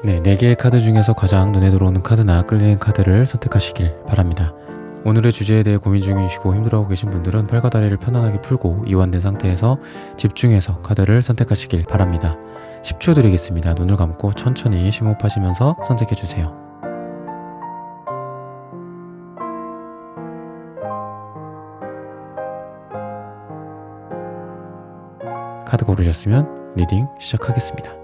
네, 4개의 카드 중에서 가장 눈에 들어오는 카드나 끌리는 카드를 선택하시길 바랍니다. 오늘의 주제에 대해 고민 중이시고 힘들어하고 계신 분들은 팔과 다리를 편안하게 풀고 이완된 상태에서 집중해서 카드를 선택하시길 바랍니다. 10초 드리겠습니다. 눈을 감고 천천히 심호흡하시면서 선택해주세요. 카드 고르셨으면 리딩 시작하겠습니다.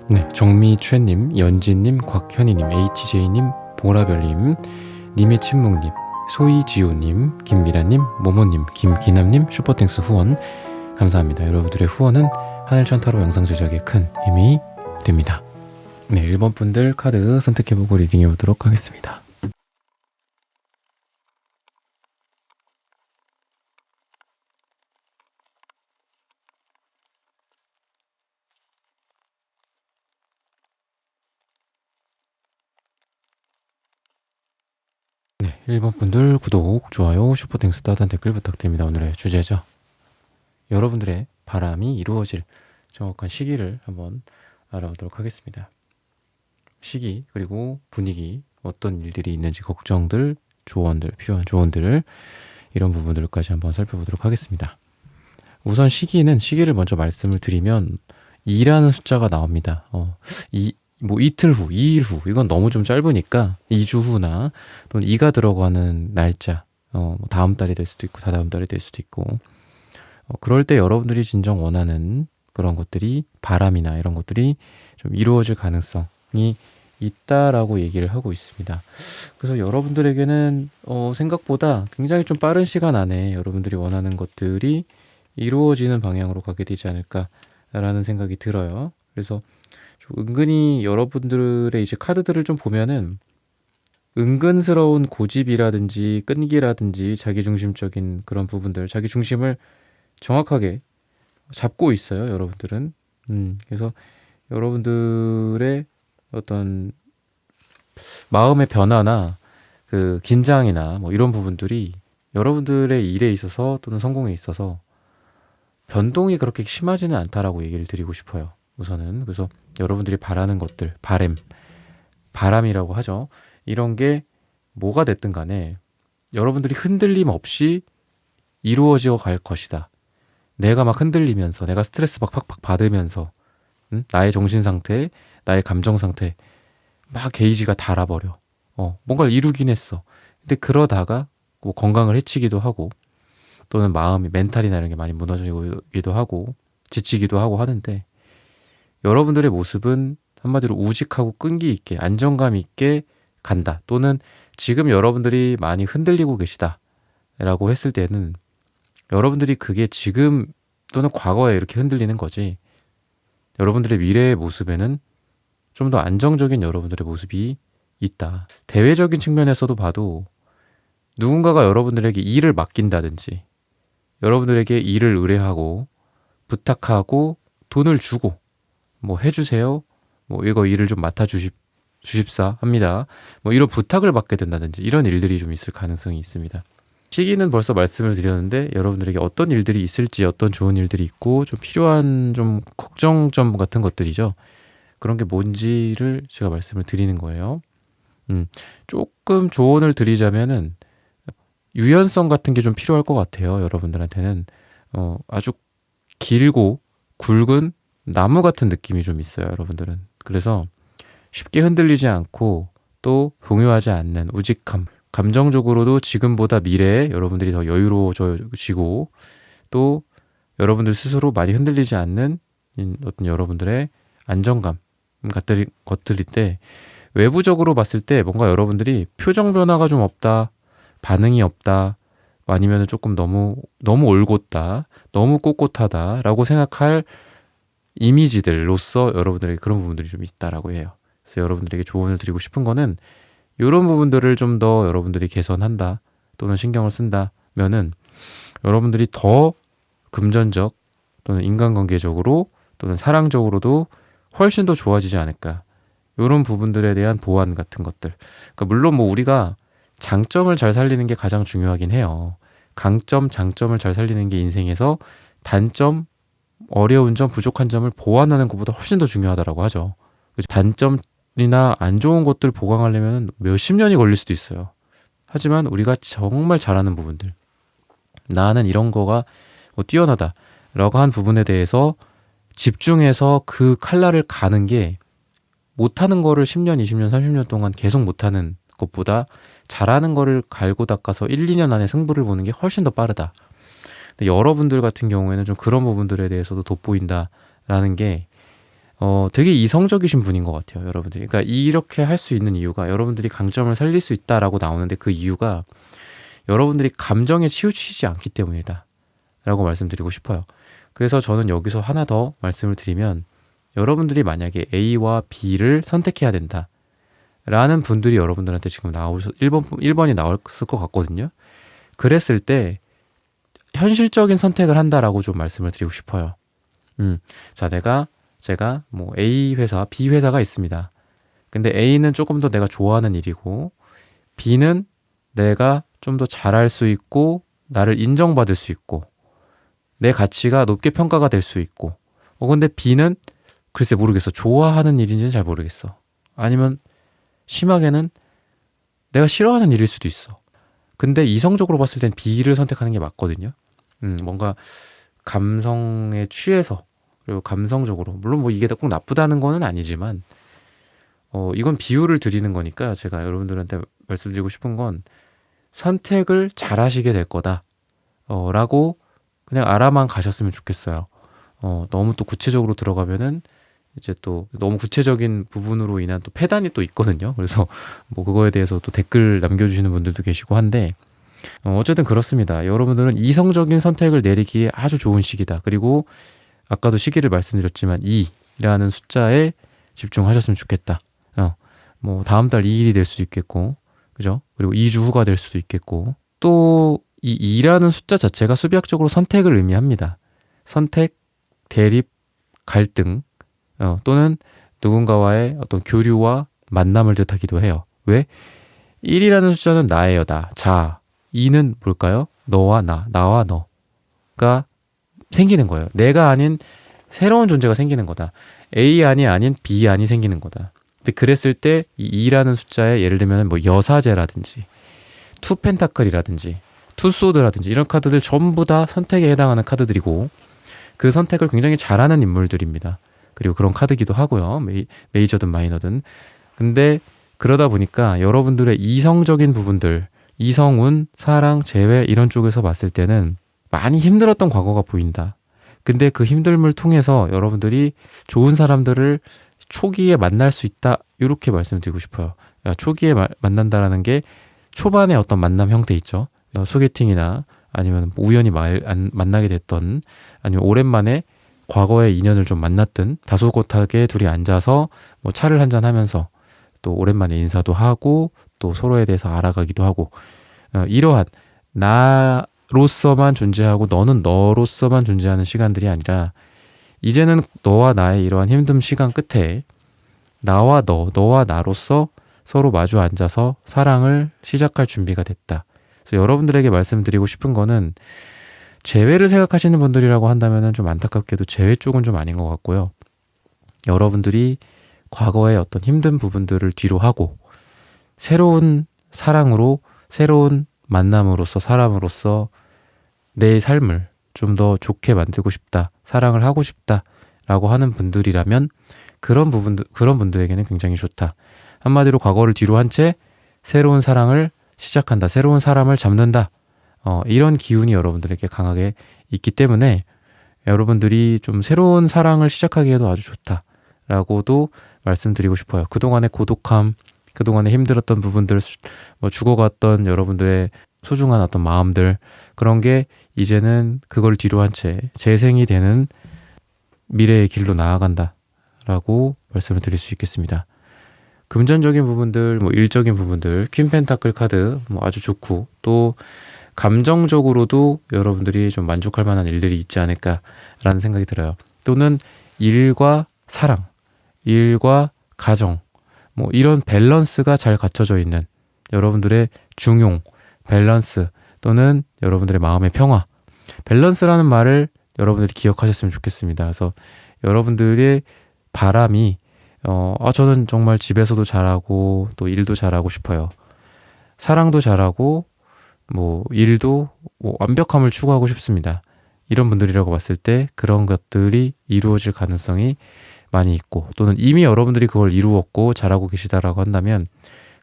네, 정미최님, 연진님, 곽현희님, HJ님, 보라별님, 님의 침묵님, 소이지호님, 김미라님, 모모님, 김기남님, 슈퍼땡스 후원 감사합니다. 여러분들의 후원은 하늘천타로 영상 제작에 큰 힘이 됩니다. 네, 1번 분들 카드 선택해보고 리딩해보도록 하겠습니다. 네, 1번 분들 구독, 좋아요, 슈퍼땡스 따뜻한 댓글 부탁드립니다. 오늘의 주제죠. 여러분들의 바람이 이루어질 정확한 시기를 한번 알아보도록 하겠습니다. 시기, 그리고 분위기, 어떤 일들이 있는지 걱정들, 조언들, 필요한 조언들, 이런 부분들까지 한번 살펴보도록 하겠습니다. 우선 시기를 먼저 말씀을 드리면 2라는 숫자가 나옵니다. 이틀 후, 2일 후, 이건 너무 좀 짧으니까 2주 후나 또는 2가 들어가는 날짜, 다음 달이 될 수도 있고 다다음 달이 될 수도 있고, 그럴 때 여러분들이 진정 원하는 그런 것들이, 바람이나 이런 것들이 좀 이루어질 가능성이 있다라고 얘기를 하고 있습니다. 그래서 여러분들에게는 생각보다 굉장히 좀 빠른 시간 안에 여러분들이 원하는 것들이 이루어지는 방향으로 가게 되지 않을까라는 생각이 들어요. 그래서 좀 은근히 여러분들의 이제 카드들을 좀 보면은 은근스러운 고집이라든지 끈기라든지 자기중심적인 그런 부분들, 자기 중심을 정확하게 잡고 있어요, 여러분들은. 그래서 여러분들의 어떤 마음의 변화나 그 긴장이나 뭐 이런 부분들이 여러분들의 일에 있어서 또는 성공에 있어서 변동이 그렇게 심하지는 않다라고 얘기를 드리고 싶어요. 우선은. 그래서 여러분들이 바라는 것들, 바람이라고 하죠. 이런 게 뭐가 됐든 간에 여러분들이 흔들림 없이 이루어져 갈 것이다. 내가 막 흔들리면서, 내가 스트레스 막 팍팍 받으면서, 나의 정신 상태, 나의 감정 상태 막 게이지가 닳아버려. 뭔가를 이루긴 했어. 근데 그러다가 뭐 건강을 해치기도 하고, 또는 마음이, 멘탈이나 이런 게 많이 무너지기도 하고 지치기도 하고 하는데, 여러분들의 모습은 한마디로 우직하고 끈기 있게, 안정감 있게 간다. 또는 지금 여러분들이 많이 흔들리고 계시다 라고 했을 때는 여러분들이 그게 지금 또는 과거에 이렇게 흔들리는 거지, 여러분들의 미래의 모습에는 좀 더 안정적인 여러분들의 모습이 있다. 대외적인 측면에서도 봐도 누군가가 여러분들에게 일을 맡긴다든지, 여러분들에게 일을 의뢰하고 부탁하고 돈을 주고 뭐 해주세요, 뭐 이거 일을 좀 주십사 합니다, 뭐 이런 부탁을 받게 된다든지 이런 일들이 좀 있을 가능성이 있습니다. 시기는 벌써 말씀을 드렸는데 여러분들에게 어떤 일들이 있을지, 어떤 좋은 일들이 있고 좀 필요한 좀 걱정점 같은 것들이죠. 그런 게 뭔지를 제가 말씀을 드리는 거예요. 조금 조언을 드리자면은 유연성 같은 게 좀 필요할 것 같아요. 여러분들한테는 아주 길고 굵은 나무 같은 느낌이 좀 있어요, 여러분들은. 그래서 쉽게 흔들리지 않고 또 동요하지 않는 우직함, 감정적으로도 지금보다 미래에 여러분들이 더 여유로워지고, 또 여러분들 스스로 많이 흔들리지 않는 어떤 여러분들의 안정감 같은 것들일 때, 외부적으로 봤을 때 뭔가 여러분들이 표정 변화가 좀 없다, 반응이 없다, 아니면 조금 너무 올곧다, 너무 꼿꼿하다 라고 생각할 이미지들로서 여러분들에게 그런 부분들이 좀 있다라고 해요. 그래서 여러분들에게 조언을 드리고 싶은 거는 이런 부분들을 좀 더 여러분들이 개선한다 또는 신경을 쓴다면은 여러분들이 더 금전적 또는 인간관계적으로 또는 사랑적으로도 훨씬 더 좋아지지 않을까, 이런 부분들에 대한 보완 같은 것들. 그러니까 물론 뭐 우리가 장점을 잘 살리는 게 가장 중요하긴 해요. 강점, 장점을 잘 살리는 게 인생에서 단점, 어려운 점, 부족한 점을 보완하는 것보다 훨씬 더 중요하다고 하죠. 단점, 것들이나 안 좋은 것들 보강하려면 몇십 년이 걸릴 수도 있어요. 하지만 우리가 정말 잘하는 부분들, 나는 이런 거가 뛰어나다 라고 한 부분에 대해서 집중해서 그 칼날을 가는 게 못하는 거를 10년, 20년, 30년 동안 계속 못하는 것보다 잘하는 거를 갈고 닦아서 1, 2년 안에 승부를 보는 게 훨씬 더 빠르다. 근데 여러분들 같은 경우에는 좀 그런 부분들에 대해서도 돋보인다라는 게 되게 이성적이신 분인 것 같아요, 여러분들이. 그러니까 이렇게 할 수 있는 이유가 여러분들이 강점을 살릴 수 있다라고 나오는데 그 이유가 여러분들이 감정에 치우치지 않기 때문이다 라고 말씀드리고 싶어요. 그래서 저는 여기서 하나 더 말씀을 드리면 여러분들이 만약에 A와 B를 선택해야 된다 라는 분들이 여러분들한테 지금 1번이 나왔을 것 같거든요. 그랬을 때 현실적인 선택을 한다라고 좀 말씀을 드리고 싶어요. 자, 제가 뭐 A 회사, B 회사가 있습니다. 근데 A는 조금 더 내가 좋아하는 일이고 B는 내가 좀 더 잘할 수 있고 나를 인정받을 수 있고 내 가치가 높게 평가가 될 수 있고 근데 B는 글쎄 모르겠어. 좋아하는 일인지는 잘 모르겠어. 아니면 심하게는 내가 싫어하는 일일 수도 있어. 근데 이성적으로 봤을 땐 B를 선택하는 게 맞거든요. 뭔가 감성에 취해서 그리고 감성적으로 물론 뭐 이게 꼭 나쁘다는 거는 아니지만 이건 비유를 드리는 거니까 제가 여러분들한테 말씀드리고 싶은 건 선택을 잘 하시게 될 거다 라고 그냥 알아만 가셨으면 좋겠어요. 너무 또 구체적으로 들어가면은 이제 또 너무 구체적인 부분으로 인한 또 폐단이 또 있거든요. 그래서 뭐 그거에 대해서 또 댓글 남겨주시는 분들도 계시고 한데 어쨌든 그렇습니다. 여러분들은 이성적인 선택을 내리기에 아주 좋은 시기다. 그리고 아까도 시기를 말씀드렸지만 2라는 숫자에 집중하셨으면 좋겠다. 뭐 다음 달 2일이 될 수도 있겠고, 그죠? 그리고 2주 후가 될 수도 있겠고, 또 이 2라는 숫자 자체가 수비학적으로 선택을 의미합니다. 선택, 대립, 갈등, 또는 누군가와의 어떤 교류와 만남을 뜻하기도 해요. 왜? 1이라는 숫자는 나예요, 나. 자, 2는 뭘까요? 너와 나, 나와 너가 생기는 거예요. 내가 아닌 새로운 존재가 생기는 거다. A 안이 아닌 B 안이 생기는 거다. 근데 그랬을 때 이 2라는 숫자에 예를 들면 뭐 여사제라든지 투 펜타클이라든지 투 소드라든지 이런 카드들 전부 다 선택에 해당하는 카드들이고 그 선택을 굉장히 잘하는 인물들입니다. 그리고 그런 카드기도 하고요. 메이저든 마이너든. 근데 그러다 보니까 여러분들의 이성적인 부분들, 이성운, 사랑, 재회 이런 쪽에서 봤을 때는 많이 힘들었던 과거가 보인다. 근데 그 힘듦을 통해서 여러분들이 좋은 사람들을 초기에 만날 수 있다. 이렇게 말씀드리고 싶어요. 초기에 만난다라는 게 초반에 어떤 만남 형태 있죠. 소개팅이나 아니면 우연히 만나게 됐던 아니면 오랜만에 과거의 인연을 좀 만났든 다소곳하게 둘이 앉아서 뭐 차를 한잔 하면서 또 오랜만에 인사도 하고 또 서로에 대해서 알아가기도 하고 이러한 나로서만 존재하고 너는 너로서만 존재하는 시간들이 아니라 이제는 너와 나의 이러한 힘든 시간 끝에 나와 너와 나로서 서로 마주 앉아서 사랑을 시작할 준비가 됐다. 그래서 여러분들에게 말씀드리고 싶은 거는 재회를 생각하시는 분들이라고 한다면 좀 안타깝게도 재회 쪽은 좀 아닌 것 같고요. 여러분들이 과거의 어떤 힘든 부분들을 뒤로 하고 새로운 사랑으로 새로운 만남으로서 사람으로서 내 삶을 좀 더 좋게 만들고 싶다. 사랑을 하고 싶다. 라고 하는 분들이라면 그런 분들에게는 굉장히 좋다. 한마디로 과거를 뒤로 한 채 새로운 사랑을 시작한다. 새로운 사람을 잡는다. 이런 기운이 여러분들에게 강하게 있기 때문에 여러분들이 좀 새로운 사랑을 시작하기에도 아주 좋다라고도 말씀드리고 싶어요. 그동안의 고독함, 그동안에 힘들었던 부분들, 뭐 죽어갔던 여러분들의 소중한 어떤 마음들 그런 게 이제는 그걸 뒤로 한 채 재생이 되는 미래의 길로 나아간다라고 말씀을 드릴 수 있겠습니다. 금전적인 부분들, 뭐 일적인 부분들, 퀸 펜타클 카드 뭐 아주 좋고 또 감정적으로도 여러분들이 좀 만족할 만한 일들이 있지 않을까라는 생각이 들어요. 또는 일과 사랑, 일과 가정, 뭐 이런 밸런스가 잘 갖춰져 있는 여러분들의 중용, 밸런스 또는 여러분들의 마음의 평화. 밸런스라는 말을 여러분들이 기억하셨으면 좋겠습니다. 그래서 여러분들의 바람이 저는 정말 집에서도 잘하고 또 일도 잘하고 싶어요. 사랑도 잘하고 뭐 일도 뭐 완벽함을 추구하고 싶습니다. 이런 분들이라고 봤을 때 그런 것들이 이루어질 가능성이 많이 있고 또는 이미 여러분들이 그걸 이루었고 잘하고 계시다라고 한다면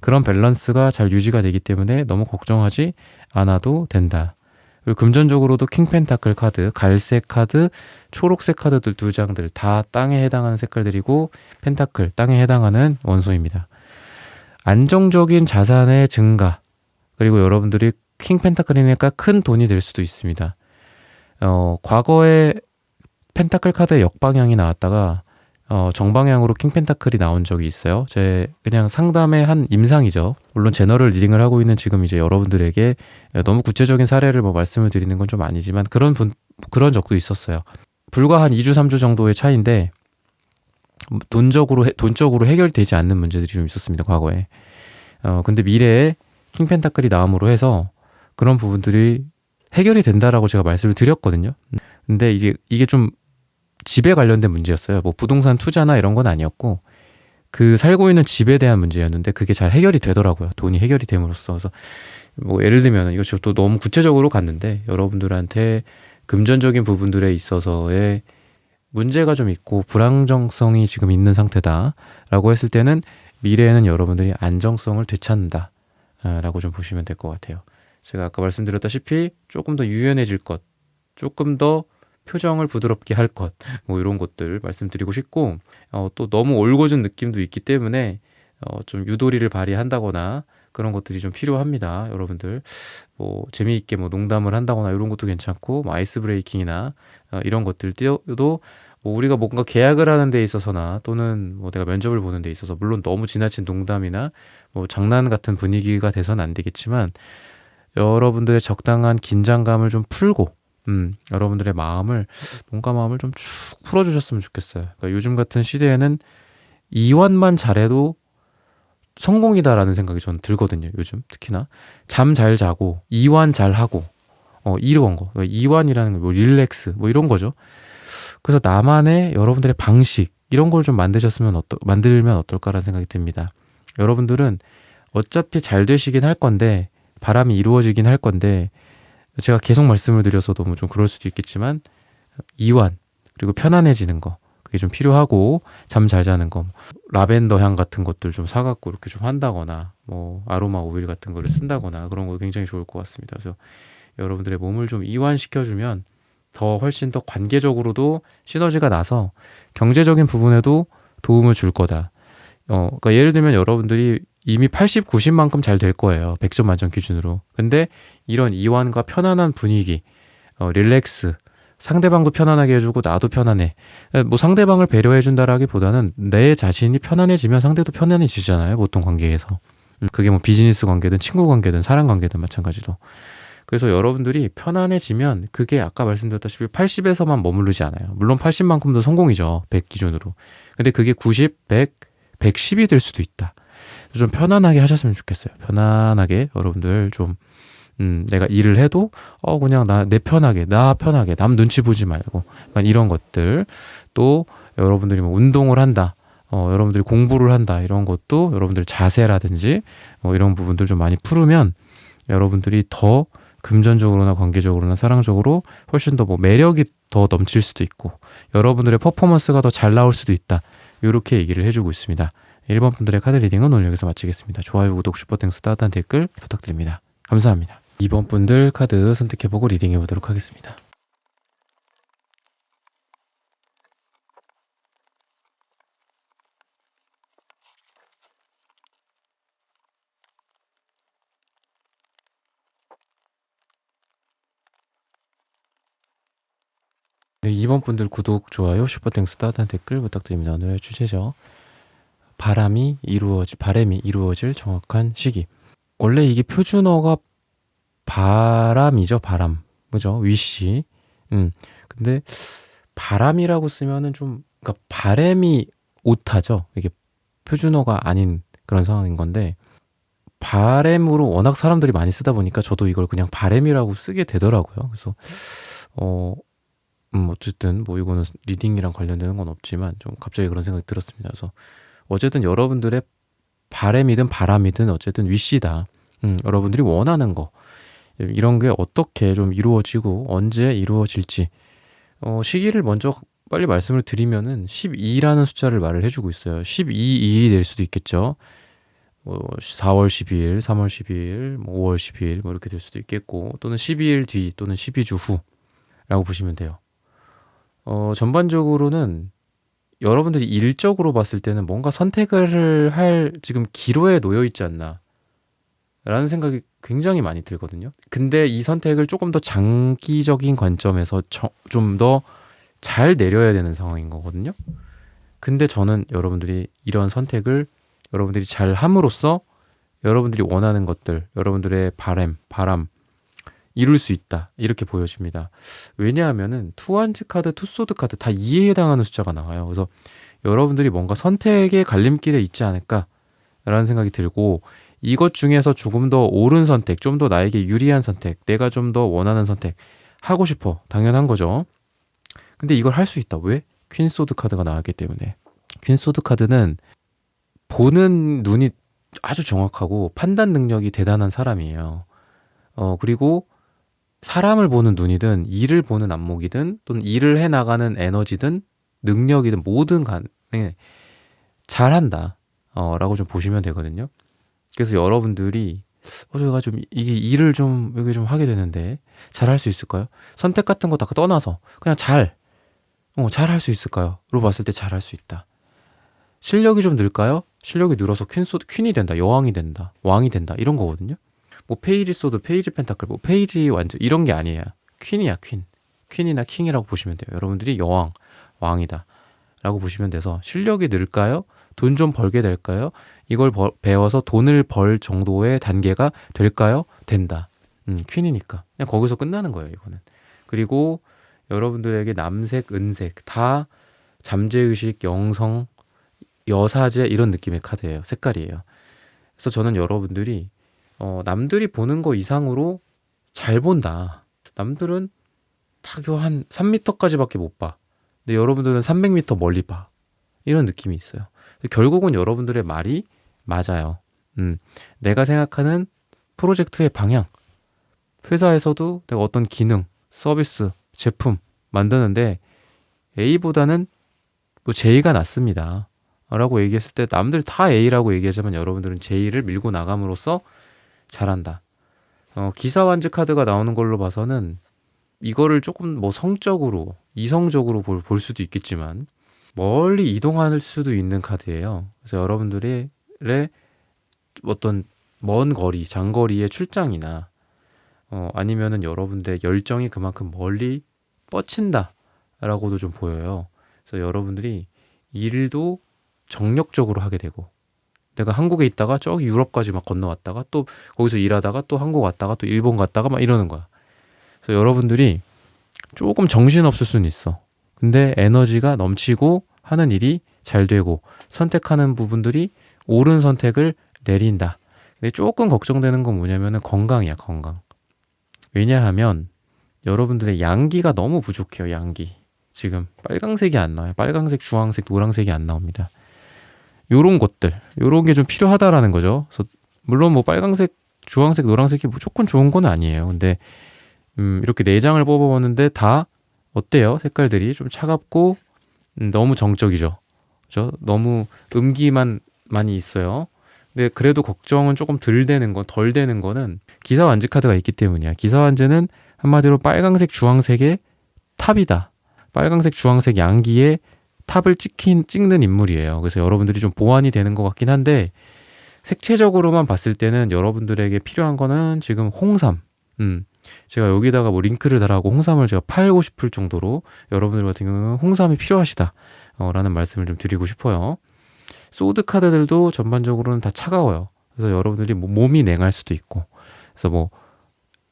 그런 밸런스가 잘 유지가 되기 때문에 너무 걱정하지 않아도 된다. 그리고 금전적으로도 킹 펜타클 카드, 갈색 카드, 초록색 카드들 두 장들 다 땅에 해당하는 색깔들이고 펜타클, 땅에 해당하는 원소입니다. 안정적인 자산의 증가 그리고 여러분들이 킹 펜타클이니까 큰 돈이 될 수도 있습니다. 과거에 펜타클 카드의 역방향이 나왔다가 정방향으로 킹 펜타클이 나온 적이 있어요. 제 그냥 상담의 한 임상이죠. 물론 제너럴 리딩을 하고 있는 지금 이제 여러분들에게 너무 구체적인 사례를 뭐 말씀을 드리는 건 좀 아니지만 그런 적도 있었어요. 불과 한 2주, 3주 정도의 차이인데 돈적으로 해결되지 않는 문제들이 좀 있었습니다. 과거에. 근데 미래에 킹 펜타클이 나옴으로 해서 그런 부분들이 해결이 된다라고 제가 말씀을 드렸거든요. 근데 이게 좀 집에 관련된 문제였어요. 뭐 부동산 투자나 이런 건 아니었고 그 살고 있는 집에 대한 문제였는데 그게 잘 해결이 되더라고요. 돈이 해결이 됨으로써. 그래서 뭐 예를 들면 이거 또 너무 구체적으로 갔는데 여러분들한테 금전적인 부분들에 있어서의 문제가 좀 있고 불안정성이 지금 있는 상태다라고 했을 때는 미래에는 여러분들이 안정성을 되찾는다 라고 좀 보시면 될 것 같아요. 제가 아까 말씀드렸다시피 조금 더 유연해질 것, 조금 더 표정을 부드럽게 할 것, 뭐 이런 것들 말씀드리고 싶고 또 너무 올곧은 느낌도 있기 때문에 좀 유도리를 발휘한다거나 그런 것들이 좀 필요합니다. 여러분들 뭐 재미있게 뭐 농담을 한다거나 이런 것도 괜찮고 뭐 아이스 브레이킹이나 이런 것들도 뭐 우리가 뭔가 계약을 하는 데 있어서나 또는 뭐 내가 면접을 보는 데 있어서 물론 너무 지나친 농담이나 뭐 장난 같은 분위기가 돼서는 안 되겠지만 여러분들의 적당한 긴장감을 좀 풀고 여러분들의 마음을 좀 쭉 풀어주셨으면 좋겠어요. 그러니까 요즘 같은 시대에는 이완만 잘해도 성공이다라는 생각이 저는 들거든요. 요즘 특히나 잠 잘 자고 이완 잘 하고 이런 거 그러니까 이완이라는 거 뭐 릴렉스 뭐 이런 거죠. 그래서 나만의 여러분들의 방식 이런 걸 좀 만들면 어떨까라는 생각이 듭니다. 여러분들은 어차피 잘 되시긴 할 건데 바람이 이루어지긴 할 건데 제가 계속 말씀을 드려서도 뭐 좀 그럴 수도 있겠지만 이완 그리고 편안해지는 거 그게 좀 필요하고 잠 잘 자는 거 라벤더 향 같은 것들 좀 사갖고 이렇게 좀 한다거나 뭐 아로마 오일 같은 거를 쓴다거나 그런 거 굉장히 좋을 것 같습니다. 그래서 여러분들의 몸을 좀 이완시켜주면 더 훨씬 더 관계적으로도 시너지가 나서 경제적인 부분에도 도움을 줄 거다. 그러니까 예를 들면 여러분들이 이미 80, 90만큼 잘 될 거예요. 100점 만점 기준으로. 근데 이런 이완과 편안한 분위기, 릴렉스, 상대방도 편안하게 해주고 나도 편안해. 뭐 상대방을 배려해준다라기보다는 내 자신이 편안해지면 상대도 편안해지잖아요. 보통 관계에서. 그게 뭐 비즈니스 관계든 친구 관계든 사람 관계든 마찬가지로. 그래서 여러분들이 편안해지면 그게 아까 말씀드렸다시피 80에서만 머무르지 않아요. 물론 80만큼도 성공이죠. 100 기준으로. 근데 그게 90, 100, 110이 될 수도 있다. 좀 편안하게 하셨으면 좋겠어요. 편안하게 여러분들 좀 내가 일을 해도 그냥 나 편하게 남 눈치 보지 말고 이런 것들 또 여러분들이 뭐 운동을 한다. 여러분들이 공부를 한다. 이런 것도 여러분들 자세라든지 이런 부분들 좀 많이 풀으면 여러분들이 더 금전적으로나 관계적으로나 사랑적으로 훨씬 더 뭐 매력이 더 넘칠 수도 있고 여러분들의 퍼포먼스가 더 잘 나올 수도 있다. 이렇게 얘기를 해주고 있습니다. 1번 분들의 카드 리딩은 오늘 여기서 마치겠습니다. 좋아요, 구독, 슈퍼땡스, 따뜻한 댓글 부탁드립니다. 감사합니다. 2번 분들 카드 선택해보고 리딩해보도록 하겠습니다. 네, 2번 분들 구독, 좋아요, 슈퍼땡스, 따뜻한 댓글 부탁드립니다. 오늘의 주제죠. 바람이 이루어질 정확한 시기. 원래 이게 표준어가 바람이죠. 바람. 그죠? 위시. 근데 바람이라고 쓰면은 좀 그러니까 바람이 오타죠. 이게 표준어가 아닌 그런 상황인 건데 바램으로 워낙 사람들이 많이 쓰다 보니까 저도 이걸 그냥 바램이라고 쓰게 되더라고요. 그래서 어쨌든 뭐 이거는 리딩이랑 관련되는 건 없지만 좀 갑자기 그런 생각이 들었습니다. 그래서 어쨌든 여러분들의 바램이든 바람이든 어쨌든 위시다. 여러분들이 원하는 거 이런 게 어떻게 좀 이루어지고 언제 이루어질지 시기를 먼저 빨리 말씀을 드리면은 12라는 숫자를 말을 해주고 있어요. 12일이 될 수도 있겠죠. 4월 12일, 3월 12일, 5월 12일 이렇게 될 수도 있겠고 또는 12일 뒤 또는 12주 후라고 보시면 돼요. 전반적으로는 여러분들이 일적으로 봤을 때는 뭔가 선택을 할 지금 기로에 놓여 있지 않나 라는 생각이 굉장히 많이 들거든요. 근데 이 선택을 조금 더 장기적인 관점에서 좀 더 잘 내려야 되는 상황인 거거든요. 근데 저는 여러분들이 이런 선택을 여러분들이 잘 함으로써 여러분들이 원하는 것들, 여러분들의 바람 이룰 수 있다. 이렇게 보여집니다. 왜냐하면은 투한즈 카드, 투소드 카드 다 2에 해당하는 숫자가 나와요. 그래서 여러분들이 뭔가 선택의 갈림길에 있지 않을까라는 생각이 들고 이것 중에서 조금 더 옳은 선택, 좀 더 나에게 유리한 선택, 내가 좀 더 원하는 선택 하고 싶어. 당연한 거죠. 근데 이걸 할 수 있다. 왜? 퀸소드 카드가 나왔기 때문에. 퀸소드 카드는 보는 눈이 아주 정확하고 판단 능력이 대단한 사람이에요. 그리고 사람을 보는 눈이든 일을 보는 안목이든 또는 일을 해나가는 에너지든 능력이든 모든 간에 잘한다 라고 좀 보시면 되거든요. 그래서 여러분들이 제가 좀 이게 일을 좀 여기 좀 하게 되는데 잘할 수 있을까요? 선택 같은 거 다 떠나서 그냥 잘할 수 있을까요? 로 봤을 때 잘할 수 있다. 실력이 좀 늘까요? 실력이 늘어서 퀸이 된다, 여왕이 된다, 왕이 된다 이런 거거든요. 뭐 페이지 소드, 페이지 펜타클, 뭐 페이지 완전 이런 게 아니에요. 퀸이야 퀸. 퀸이나 킹이라고 보시면 돼요. 여러분들이 여왕, 왕이다 라고 보시면 돼서 실력이 늘까요? 돈 좀 벌게 될까요? 이걸 배워서 돈을 벌 정도의 단계가 될까요? 된다. 퀸이니까 그냥 거기서 끝나는 거예요 이거는. 그리고 여러분들에게 남색, 은색 다 잠재의식, 영성, 여사제 이런 느낌의 카드예요. 색깔이에요. 그래서 저는 여러분들이 남들이 보는 거 이상으로 잘 본다. 남들은 타교 한 3m까지밖에 못 봐. 근데 여러분들은 300m 멀리 봐. 이런 느낌이 있어요. 결국은 여러분들의 말이 맞아요. 내가 생각하는 프로젝트의 방향, 회사에서도 내가 어떤 기능, 서비스, 제품 만드는데 A보다는 뭐 J가 낫습니다 라고 얘기했을 때 남들 다 A라고 얘기하자면 여러분들은 J를 밀고 나감으로써 잘한다. 기사완즈 카드가 나오는 걸로 봐서는 이거를 조금 뭐 성적으로 이성적으로 볼 수도 있겠지만 멀리 이동할 수도 있는 카드예요. 그래서 여러분들의 어떤 먼 거리, 장거리의 출장이나 아니면은 여러분들의 열정이 그만큼 멀리 뻗친다 라고도 좀 보여요. 그래서 여러분들이 일도 정력적으로 하게 되고 내가 한국에 있다가 저기 유럽까지 막 건너왔다가 또 거기서 일하다가 또 한국 왔다가 또 일본 갔다가 막 이러는 거야. 그래서 여러분들이 조금 정신없을 수는 있어. 근데 에너지가 넘치고 하는 일이 잘 되고 선택하는 부분들이 옳은 선택을 내린다. 근데 조금 걱정되는 건 뭐냐면은 건강이야, 건강. 왜냐하면 여러분들의 양기가 너무 부족해요, 양기. 지금 빨강색이 안 나와요. 빨강색, 주황색, 노란색이 안 나옵니다. 요런 것들, 요런 게 좀 필요하다라는 거죠. 그래서 물론 뭐 빨강색, 주황색, 노란색이 무조건 좋은 건 아니에요. 근데 이렇게 4장을 뽑아봤는데 다 어때요? 색깔들이 좀 차갑고 너무 정적이죠. 그죠? 너무 음기만 많이 있어요. 근데 그래도 걱정은 조금 덜 되는 거는 기사완즈 카드가 있기 때문이야. 기사완즈는 한마디로 빨강색, 주황색의 탑이다. 빨강색, 주황색 양기에 탑을 찍는 인물이에요. 그래서 여러분들이 좀 보완이 되는 것 같긴 한데 색채적으로만 봤을 때는 여러분들에게 필요한 거는 지금 홍삼. 제가 여기다가 뭐 링크를 달아고 홍삼을 제가 팔고 싶을 정도로 여러분들 같은 경우는 홍삼이 필요하시다 라는 말씀을 좀 드리고 싶어요. 소드 카드들도 전반적으로는 다 차가워요. 그래서 여러분들이 뭐 몸이 냉할 수도 있고 그래서 뭐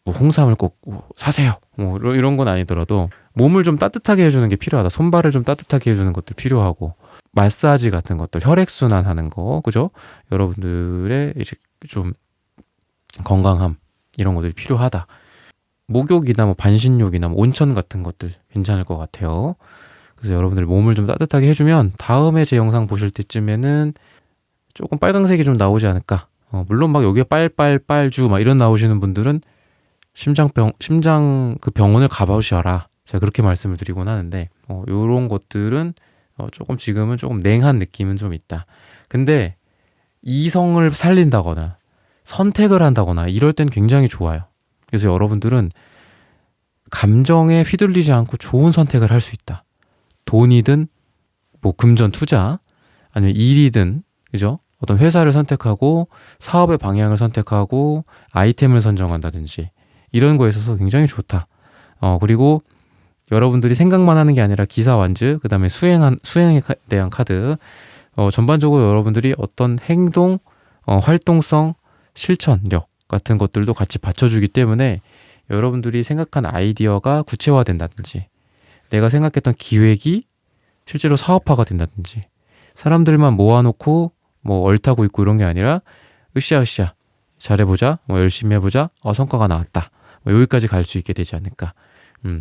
홍삼을 꼭 사세요 뭐 이런 건 아니더라도 몸을 좀 따뜻하게 해주는 게 필요하다. 손발을 좀 따뜻하게 해주는 것도 필요하고 마사지 같은 것들, 혈액순환 하는 거, 그죠? 여러분들의 이제 좀 건강함 이런 것들이 필요하다. 목욕이나 뭐 반신욕이나 뭐 온천 같은 것들 괜찮을 것 같아요. 그래서 여러분들 몸을 좀 따뜻하게 해주면 다음에 제 영상 보실 때쯤에는 조금 빨강색이 좀 나오지 않을까. 물론 막 여기에 빨주 막 이런 나오시는 분들은 심장 그 병원을 가보셔라. 제가 그렇게 말씀을 드리곤 하는데, 요런 것들은 조금 지금은 조금 냉한 느낌은 좀 있다. 근데 이성을 살린다거나 선택을 한다거나 이럴 땐 굉장히 좋아요. 그래서 여러분들은 감정에 휘둘리지 않고 좋은 선택을 할 수 있다. 돈이든 뭐 금전 투자 아니면 일이든, 그죠? 어떤 회사를 선택하고 사업의 방향을 선택하고 아이템을 선정한다든지 이런 거에 있어서 굉장히 좋다. 그리고 여러분들이 생각만 하는 게 아니라 기사 완즈, 그 다음에 수행에 대한 카드, 전반적으로 여러분들이 어떤 행동, 활동성, 실천력 같은 것들도 같이 받쳐주기 때문에 여러분들이 생각한 아이디어가 구체화된다든지, 내가 생각했던 기획이 실제로 사업화가 된다든지, 사람들만 모아놓고 뭐 얼타고 있고 이런 게 아니라 으쌰으쌰 잘해보자, 뭐 열심히 해보자, 성과가 나왔다, 뭐 여기까지 갈 수 있게 되지 않을까.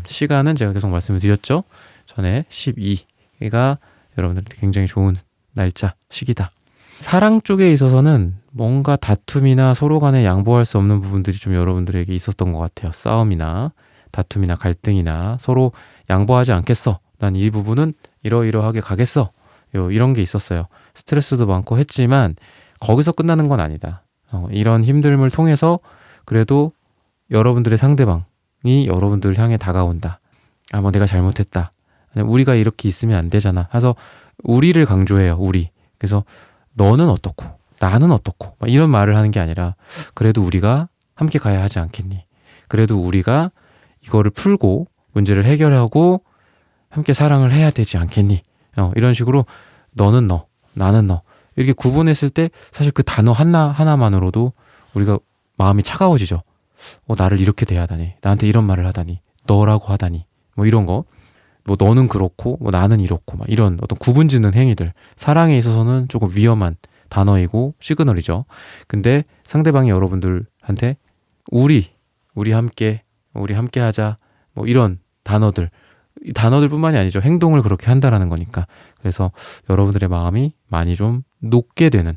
시간은 제가 계속 말씀을 드렸죠. 전에 12가 여러분들한테 굉장히 좋은 날짜, 시기다. 사랑 쪽에 있어서는 뭔가 다툼이나 서로 간에 양보할 수 없는 부분들이 좀 여러분들에게 있었던 것 같아요. 싸움이나 다툼이나 갈등이나 서로 양보하지 않겠어, 난 이 부분은 이러이러하게 가겠어, 이런 게 있었어요. 스트레스도 많고 했지만 거기서 끝나는 건 아니다. 이런 힘듦을 통해서 그래도 여러분들의 상대방이 여러분들 향해 다가온다. 뭐 내가 잘못했다, 우리가 이렇게 있으면 안 되잖아 해서 우리를 강조해요. 우리. 그래서 너는 어떻고 나는 어떻고 막 이런 말을 하는 게 아니라 그래도 우리가 함께 가야 하지 않겠니? 그래도 우리가 이거를 풀고 문제를 해결하고 함께 사랑을 해야 되지 않겠니? 이런 식으로 너는 너, 나는 너 이렇게 구분했을 때 사실 그 단어 하나만으로도 우리가 마음이 차가워지죠. 나를 이렇게 대하다니, 나한테 이런 말을 하다니, 너라고 하다니, 뭐 이런 거, 뭐 너는 그렇고 뭐 나는 이렇고 막 이런 어떤 구분짓는 행위들, 사랑에 있어서는 조금 위험한 단어이고 시그널이죠. 근데 상대방이 여러분들한테 우리 함께 하자, 뭐 이런 단어들뿐만이 아니죠. 행동을 그렇게 한다라는 거니까. 그래서 여러분들의 마음이 많이 좀 녹게 되는,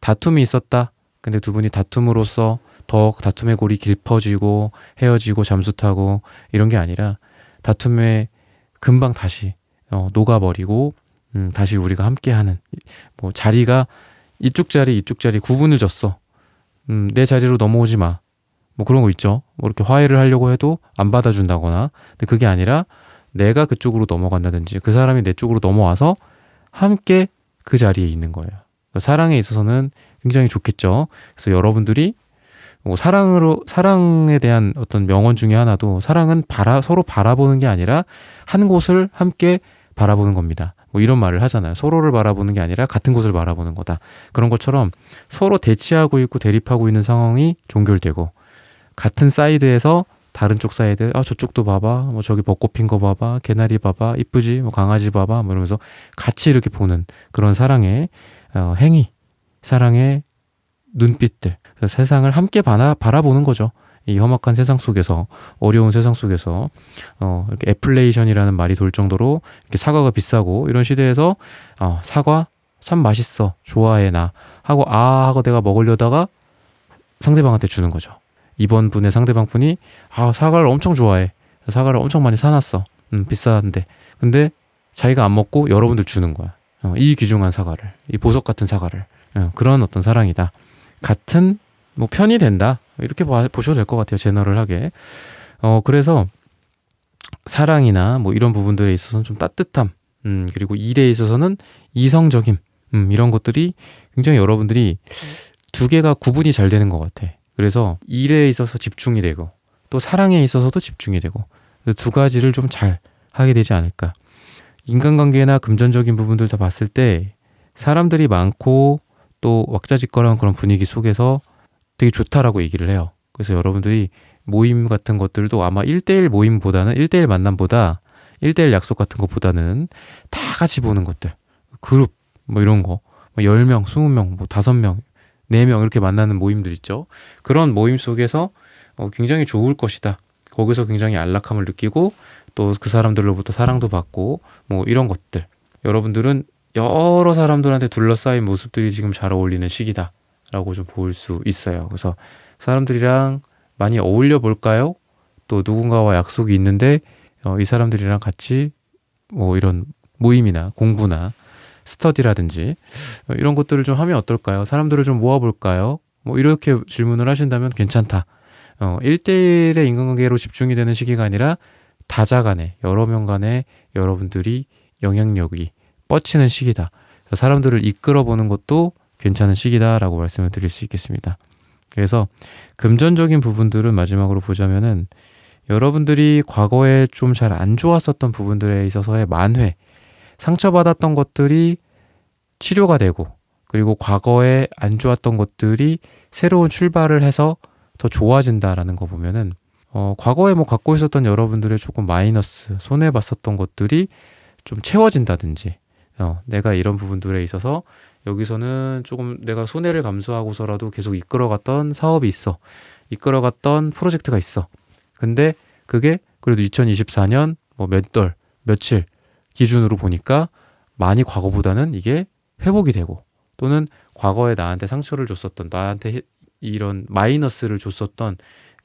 다툼이 있었다. 근데 두 분이 다툼으로써 더 다툼의 골이 깊어지고 헤어지고 잠수 타고 이런 게 아니라 다툼에 금방 다시 녹아버리고 다시 우리가 함께하는, 뭐 자리가 이쪽 자리 구분을 줬어. 내 자리로 넘어오지 마. 뭐 그런 거 있죠. 뭐 이렇게 화해를 하려고 해도 안 받아준다거나. 근데 그게 아니라 내가 그쪽으로 넘어간다든지 그 사람이 내 쪽으로 넘어와서 함께 그 자리에 있는 거예요. 사랑에 있어서는 굉장히 좋겠죠. 그래서 여러분들이 사랑에 대한 어떤 명언 중에 하나도, 사랑은 서로 바라보는 게 아니라 한 곳을 함께 바라보는 겁니다. 뭐 이런 말을 하잖아요. 서로를 바라보는 게 아니라 같은 곳을 바라보는 거다. 그런 것처럼 서로 대치하고 있고 대립하고 있는 상황이 종결되고, 같은 사이드에서 다른 쪽 사이드, 저쪽도 봐봐, 뭐 저기 벚꽃 핀 거 봐봐, 개나리 봐봐, 이쁘지, 뭐 강아지 봐봐, 뭐 이러면서 같이 이렇게 보는 그런 사랑의 행위, 사랑의 눈빛들, 세상을 함께 바라보는 거죠. 이 험악한 세상 속에서, 어려운 세상 속에서 이렇게 애플레이션이라는 말이 돌 정도로 이렇게 사과가 비싸고 이런 시대에서 사과 참 맛있어, 좋아해 나 하고 내가 먹으려다가 상대방한테 주는 거죠. 이번 분의 상대방분이 사과를 엄청 좋아해, 사과를 엄청 많이 사놨어, 비싼데, 근데 자기가 안 먹고 여러분들 주는 거야. 이 귀중한 사과를, 이 보석 같은 사과를. 그런 어떤 사랑이다. 같은 뭐 편이 된다, 이렇게 보셔도 될 것 같아요. 제너럴하게. 그래서 사랑이나 뭐 이런 부분들에 있어서는 좀 따뜻함, 그리고 일에 있어서는 이성적임, 이런 것들이 굉장히 여러분들이 두 개가 구분이 잘 되는 것 같아. 그래서 일에 있어서 집중이 되고 또 사랑에 있어서도 집중이 되고, 두 가지를 좀 잘 하게 되지 않을까. 인간관계나 금전적인 부분들 다 봤을 때 사람들이 많고 또 왁자지껄한 그런 분위기 속에서 되게 좋다라고 얘기를 해요. 그래서 여러분들이 모임 같은 것들도 아마 1대1 모임보다는, 1대1 만남보다 1대1 약속 같은 것보다는 다 같이 보는 것들, 그룹 뭐 이런 거, 뭐 10명, 20명, 뭐 5명, 4명 이렇게 만나는 모임들 있죠. 그런 모임 속에서 굉장히 좋을 것이다. 거기서 굉장히 안락함을 느끼고 또 그 사람들로부터 사랑도 받고 뭐 이런 것들. 여러분들은 여러 사람들한테 둘러싸인 모습들이 지금 잘 어울리는 시기다라고 좀 볼 수 있어요. 그래서 사람들이랑 많이 어울려 볼까요? 또 누군가와 약속이 있는데 이 사람들이랑 같이 뭐 이런 모임이나 공부나 스터디라든지 이런 것들을 좀 하면 어떨까요? 사람들을 좀 모아볼까요? 뭐 이렇게 질문을 하신다면 괜찮다. 1대1의 인간관계로 집중이 되는 시기가 아니라 다자 간에 여러 명 간에 여러분들이 영향력이 뻗치는 시기다. 사람들을 이끌어 보는 것도 괜찮은 시기다라고 말씀을 드릴 수 있겠습니다. 그래서 금전적인 부분들은 마지막으로 보자면은 여러분들이 과거에 좀 잘 안 좋았었던 부분들에 있어서의 만회, 상처받았던 것들이 치료가 되고 그리고 과거에 안 좋았던 것들이 새로운 출발을 해서 더 좋아진다라는 거 보면은 과거에 뭐 갖고 있었던 여러분들의 조금 마이너스, 손해봤었던 것들이 좀 채워진다든지 내가 이런 부분들에 있어서 여기서는 조금 내가 손해를 감수하고서라도 계속 이끌어갔던 사업이 있어. 이끌어갔던 프로젝트가 있어. 근데 그게 그래도 2024년 뭐 몇 달, 며칠 기준으로 보니까 많이 과거보다는 이게 회복이 되고 또는 과거에 나한테 상처를 줬었던 나한테 이런 마이너스를 줬었던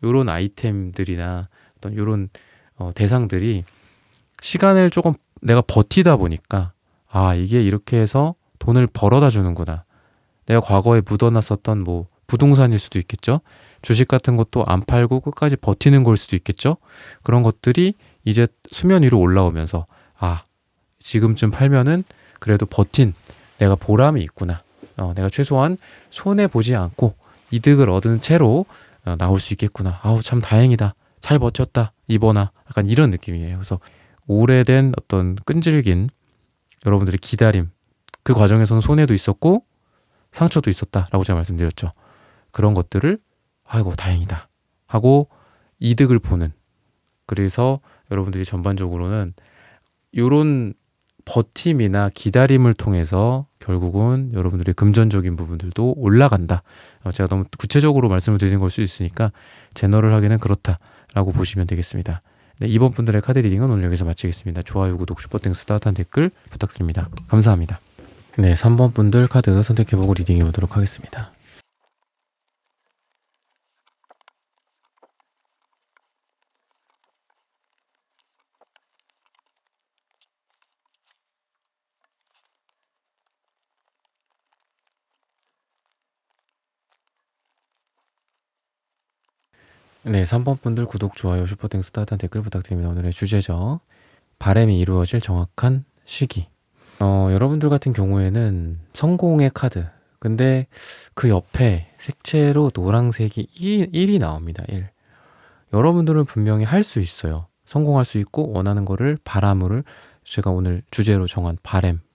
요런 아이템들이나 어떤 요런 대상들이 시간을 조금 내가 버티다 보니까 이게 이렇게 해서 돈을 벌어다 주는구나. 내가 과거에 묻어놨었던 뭐 부동산일 수도 있겠죠. 주식 같은 것도 안 팔고 끝까지 버티는 걸 수도 있겠죠. 그런 것들이 이제 수면 위로 올라오면서 지금쯤 팔면은 그래도 버틴 내가 보람이 있구나. 내가 최소한 손해보지 않고 이득을 얻은 채로 나올 수 있겠구나. 참 다행이다. 잘 버텼다. 이번아. 약간 이런 느낌이에요. 그래서 오래된 어떤 끈질긴 여러분들의 기다림, 그 과정에서는 손해도 있었고 상처도 있었다라고 제가 말씀드렸죠. 그런 것들을 아이고 다행이다 하고 이득을 보는, 그래서 여러분들이 전반적으로는 이런 버팀이나 기다림을 통해서 결국은 여러분들의 금전적인 부분들도 올라간다. 제가 너무 구체적으로 말씀을 드리는 걸 수 있으니까 제너럴 하기는 그렇다라고 보시면 되겠습니다. 네, 이번 분들의 카드 리딩은 오늘 여기서 마치겠습니다. 좋아요, 구독, 슈퍼땡스, 따뜻한 댓글 부탁드립니다. 감사합니다. 네, 3번 분들 카드 선택해보고 리딩해 보도록 하겠습니다. 네, 3번 분들 구독, 좋아요, 슈퍼땡스, 따뜻한 댓글 부탁드립니다. 오늘의 주제죠. 바람이 이루어질 정확한 시기. 여러분들 같은 경우에는 성공의 카드. 근데 그 옆에 색채로 노란색이 1이 나옵니다. 1. 여러분들은 분명히 할 수 있어요. 성공할 수 있고 원하는 거를 바람을 제가 오늘 주제로 정한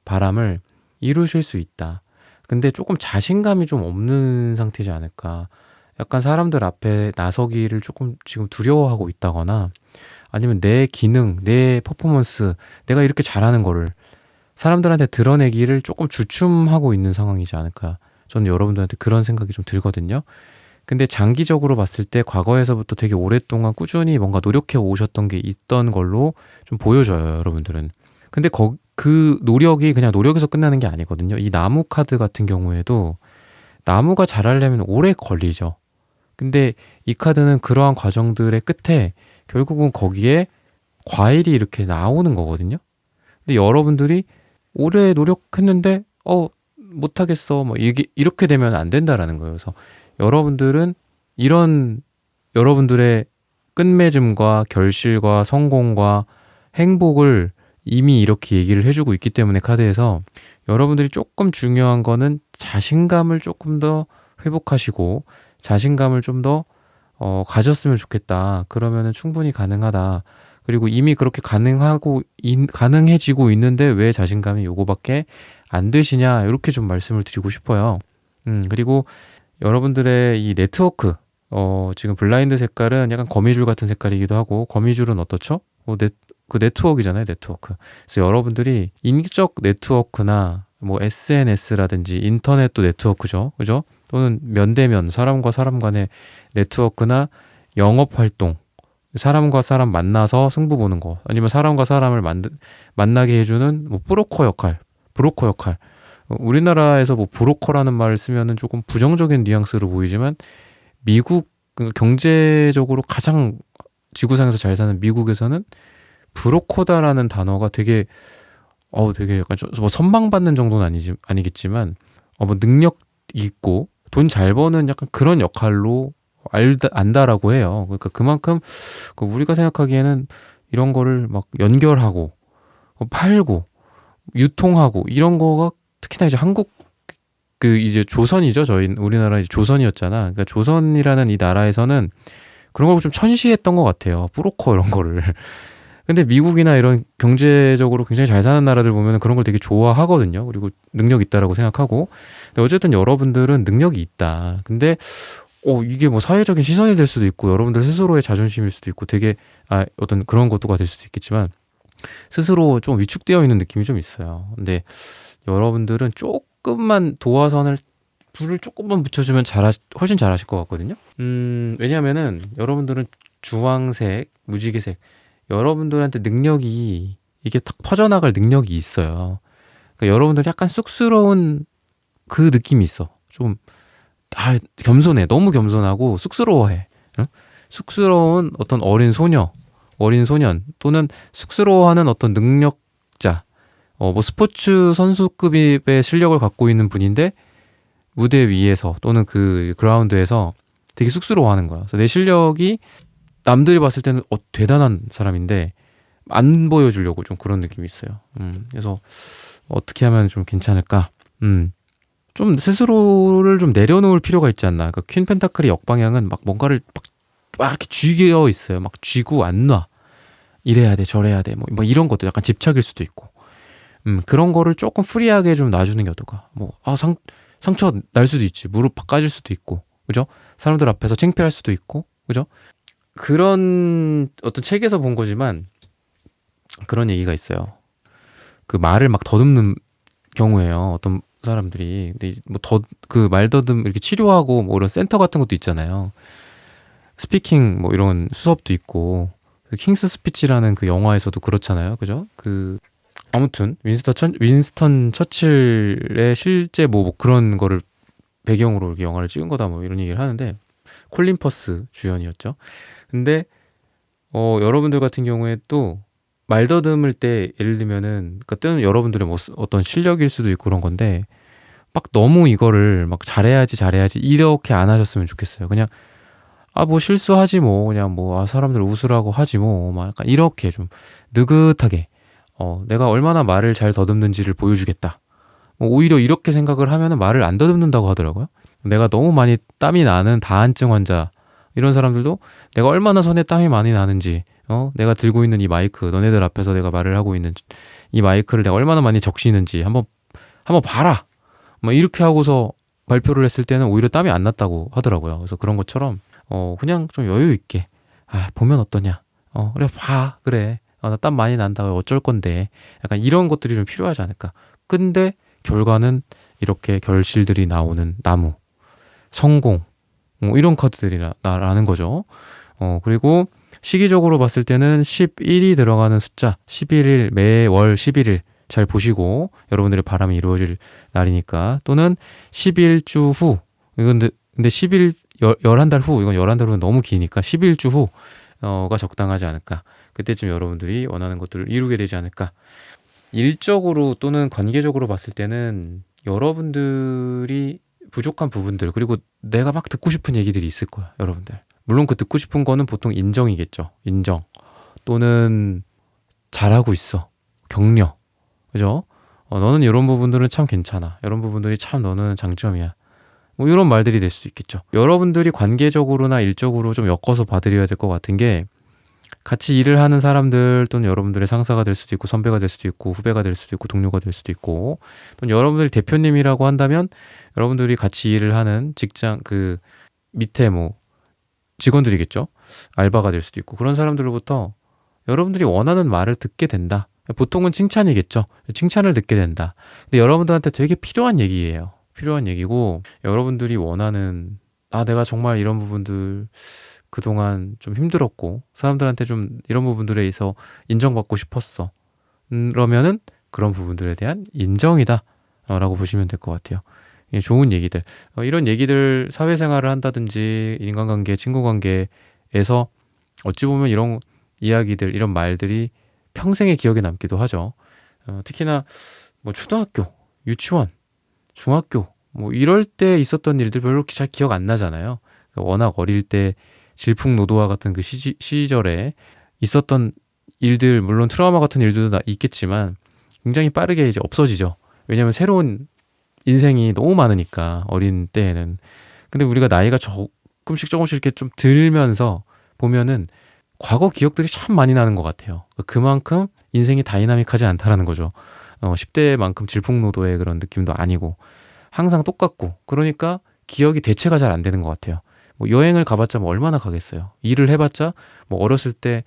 바람을 이루실 수 있다. 근데 조금 자신감이 좀 없는 상태지 않을까. 약간 사람들 앞에 나서기를 조금 지금 두려워하고 있다거나 아니면 내 기능, 내 퍼포먼스, 내가 이렇게 잘하는 거를 사람들한테 드러내기를 조금 주춤하고 있는 상황이지 않을까. 저는 여러분들한테 그런 생각이 좀 들거든요. 근데 장기적으로 봤을 때 과거에서부터 되게 오랫동안 꾸준히 뭔가 노력해 오셨던 게 있던 걸로 좀 보여져요, 여러분들은. 근데 그 노력이 그냥 노력에서 끝나는 게 아니거든요. 이 나무 카드 같은 경우에도 나무가 자라려면 오래 걸리죠. 근데 이 카드는 그러한 과정들의 끝에 결국은 거기에 과일이 이렇게 나오는 거거든요. 근데 여러분들이 오래 노력했는데 못하겠어 뭐 이게 이렇게 되면 안 된다라는 거예요. 그래서 여러분들은 이런 여러분들의 끝맺음과 결실과 성공과 행복을 이미 이렇게 얘기를 해주고 있기 때문에 카드에서 여러분들이 조금 중요한 거는 자신감을 조금 더 회복하시고 자신감을 좀 더 가졌으면 좋겠다. 그러면은 충분히 가능하다. 그리고 이미 그렇게 가능해지고 있는데 왜 자신감이 요거밖에 안 되시냐, 이렇게 좀 말씀을 드리고 싶어요. 그리고 여러분들의 이 네트워크, 지금 블라인드 색깔은 약간 거미줄 같은 색깔이기도 하고, 거미줄은 어떻죠? 그 네트워크잖아요, 네트워크. 그래서 여러분들이 인적 네트워크나 뭐 SNS라든지 인터넷도 네트워크죠, 그죠? 또는 면대면 사람과 사람 간의 네트워크나 영업 활동, 사람과 사람 만나서 승부 보는 거, 아니면 사람과 사람을 만나게 해주는 뭐 브로커 역할. 우리나라에서 뭐 브로커라는 말을 쓰면은 조금 부정적인 뉘앙스로 보이지만 미국 경제적으로 가장 지구상에서 잘 사는 미국에서는 브로커다라는 단어가 되게 약간 뭐 선망받는 정도는 아니겠지만 뭐 능력 있고 돈 잘 버는 약간 그런 역할로 안다라고 해요. 그러니까 그만큼 우리가 생각하기에는 이런 거를 막 연결하고 팔고 유통하고 이런 거가 특히나 이제 한국 이제 조선이죠. 우리나라 이제 조선이었잖아. 그러니까 조선이라는 이 나라에서는 그런 걸 좀 천시했던 것 같아요. 브로커 이런 거를. 근데 미국이나 이런 경제적으로 굉장히 잘 사는 나라들 보면 그런 걸 되게 좋아하거든요. 그리고 능력 있다라고 생각하고. 근데 어쨌든 여러분들은 능력이 있다. 근데 이게 뭐 사회적인 시선이 될 수도 있고 여러분들 스스로의 자존심일 수도 있고 되게 어떤 그런 것도가 될 수도 있겠지만 스스로 좀 위축되어 있는 느낌이 좀 있어요. 근데 여러분들은 조금만 도화선을 불을 조금만 붙여주면 훨씬 잘하실 것 같거든요. 왜냐하면은 여러분들은 주황색, 무지개색, 여러분들한테 능력이 이게 탁 퍼져나갈 능력이 있어요. 그러니까 여러분들 약간 쑥스러운 그 느낌이 있어. 좀 겸손해. 너무 겸손하고 쑥스러워해. 응? 쑥스러운 어떤 어린 소년 또는 쑥스러워하는 어떤 능력자. 뭐 스포츠 선수급의 실력을 갖고 있는 분인데 무대 위에서 또는 그 그라운드에서 되게 쑥스러워하는 거야. 그래서 내 실력이 남들이 봤을 때는 대단한 사람인데 안 보여주려고 좀 그런 느낌이 있어요. 그래서 어떻게 하면 좀 괜찮을까? 좀 스스로를 좀 내려놓을 필요가 있지 않나. 그러니까 퀸 펜타클의 역방향은 막 뭔가를 막 이렇게 쥐겨 있어요. 막 쥐고 안 놔. 이래야 돼, 저래야 돼. 뭐 이런 것도 약간 집착일 수도 있고. 그런 거를 조금 프리하게 좀 놔주는 게 어떨까? 상처 날 수도 있지. 무릎 까질 수도 있고. 그죠? 사람들 앞에서 창피할 수도 있고. 그죠? 그런 어떤 책에서 본 거지만 그런 얘기가 있어요. 그 말을 막 더듬는 경우에요. 어떤 사람들이. 근데 그 말더듬 이렇게 치료하고 뭐 이런 센터 같은 것도 있잖아요. 스피킹 뭐 이런 수업도 있고. 킹스 스피치라는 그 영화에서도 그렇잖아요. 그죠? 아무튼 윈스턴 처칠의 실제 뭐 그런 거를 배경으로 이렇게 영화를 찍은 거다 뭐 이런 얘기를 하는데 콜린 퍼스 주연이었죠. 근데 여러분들 같은 경우에 또 말더듬을 때 예를 들면은 그러니까 때는 여러분들의 뭐 어떤 실력일 수도 있고 그런 건데 막 너무 이거를 막 잘해야지 이렇게 안 하셨으면 좋겠어요. 그냥 뭐 실수하지 뭐 그냥 뭐 사람들 웃으라고 하지 뭐 막 약간 이렇게 좀 느긋하게 내가 얼마나 말을 잘 더듬는지를 보여주겠다. 오히려 이렇게 생각을 하면은 말을 안 더듬는다고 하더라고요. 내가 너무 많이 땀이 나는 다한증 환자 이런 사람들도 내가 얼마나 손에 땀이 많이 나는지 내가 들고 있는 이 마이크 너네들 앞에서 내가 말을 하고 있는 이 마이크를 내가 얼마나 많이 적시는지 한번 봐라. 막 이렇게 하고서 발표를 했을 때는 오히려 땀이 안 났다고 하더라고요. 그래서 그런 것처럼 그냥 좀 여유 있게 보면 어떠냐. 그래 봐 그래. 나 땀 많이 난다. 어쩔 건데. 약간 이런 것들이 좀 필요하지 않을까. 근데 결과는 이렇게 결실들이 나오는 나무, 성공, 이런 카드들이라는 거죠. 그리고 시기적으로 봤을 때는 11이 들어가는 숫자, 11일, 매월 11일 잘 보시고 여러분들의 바람이 이루어질 날이니까 또는 11주 후, 근데 11, 11달 후, 이건 11달 후는 너무 기니까 11주 후가 적당하지 않을까. 그때쯤 여러분들이 원하는 것들을 이루게 되지 않을까. 일적으로 또는 관계적으로 봤을 때는 여러분들이 부족한 부분들 그리고 내가 막 듣고 싶은 얘기들이 있을 거야 여러분들. 물론 그 듣고 싶은 거는 보통 인정이겠죠. 인정 또는 잘하고 있어, 격려, 그죠? 너는 이런 부분들은 참 괜찮아, 이런 부분들이 참 너는 장점이야, 뭐 이런 말들이 될 수 있겠죠. 여러분들이 관계적으로나 일적으로 좀 엮어서 봐드려야 될 것 같은 게 같이 일을 하는 사람들 또는 여러분들의 상사가 될 수도 있고 선배가 될 수도 있고 후배가 될 수도 있고 동료가 될 수도 있고 또는 여러분들이 대표님이라고 한다면 여러분들이 같이 일을 하는 직장 그 밑에 뭐 직원들이겠죠. 알바가 될 수도 있고 그런 사람들로부터 여러분들이 원하는 말을 듣게 된다. 보통은 칭찬이겠죠. 칭찬을 듣게 된다. 근데 여러분들한테 되게 필요한 얘기예요. 필요한 얘기고 여러분들이 원하는 내가 정말 이런 부분들 그동안 좀 힘들었고 사람들한테 좀 이런 부분들에 있어 인정받고 싶었어. 그러면은 그런 부분들에 대한 인정이다 라고 보시면 될 것 같아요. 예, 좋은 얘기들, 이런 얘기들 사회생활을 한다든지 인간관계, 친구관계에서 어찌 보면 이런 이야기들, 이런 말들이 평생의 기억에 남기도 하죠. 특히나 뭐 초등학교, 유치원, 중학교 뭐 이럴 때 있었던 일들 별로 이렇게 잘 기억 안 나잖아요. 워낙 어릴 때 질풍노도와 같은 그 시절에 있었던 일들, 물론 트라우마 같은 일들도 있겠지만 굉장히 빠르게 이제 없어지죠. 왜냐하면 새로운 인생이 너무 많으니까 어린 때에는. 근데 우리가 나이가 조금씩 이렇게 좀 들면서 보면은 과거 기억들이 참 많이 나는 것 같아요. 그만큼 인생이 다이나믹하지 않다라는 거죠. 10대만큼 질풍노도의 그런 느낌도 아니고 항상 똑같고, 그러니까 기억이 대체가 잘 안 되는 것 같아요. 뭐 여행을 가봤자 뭐 얼마나 가겠어요. 일을 해봤자 뭐 어렸을 때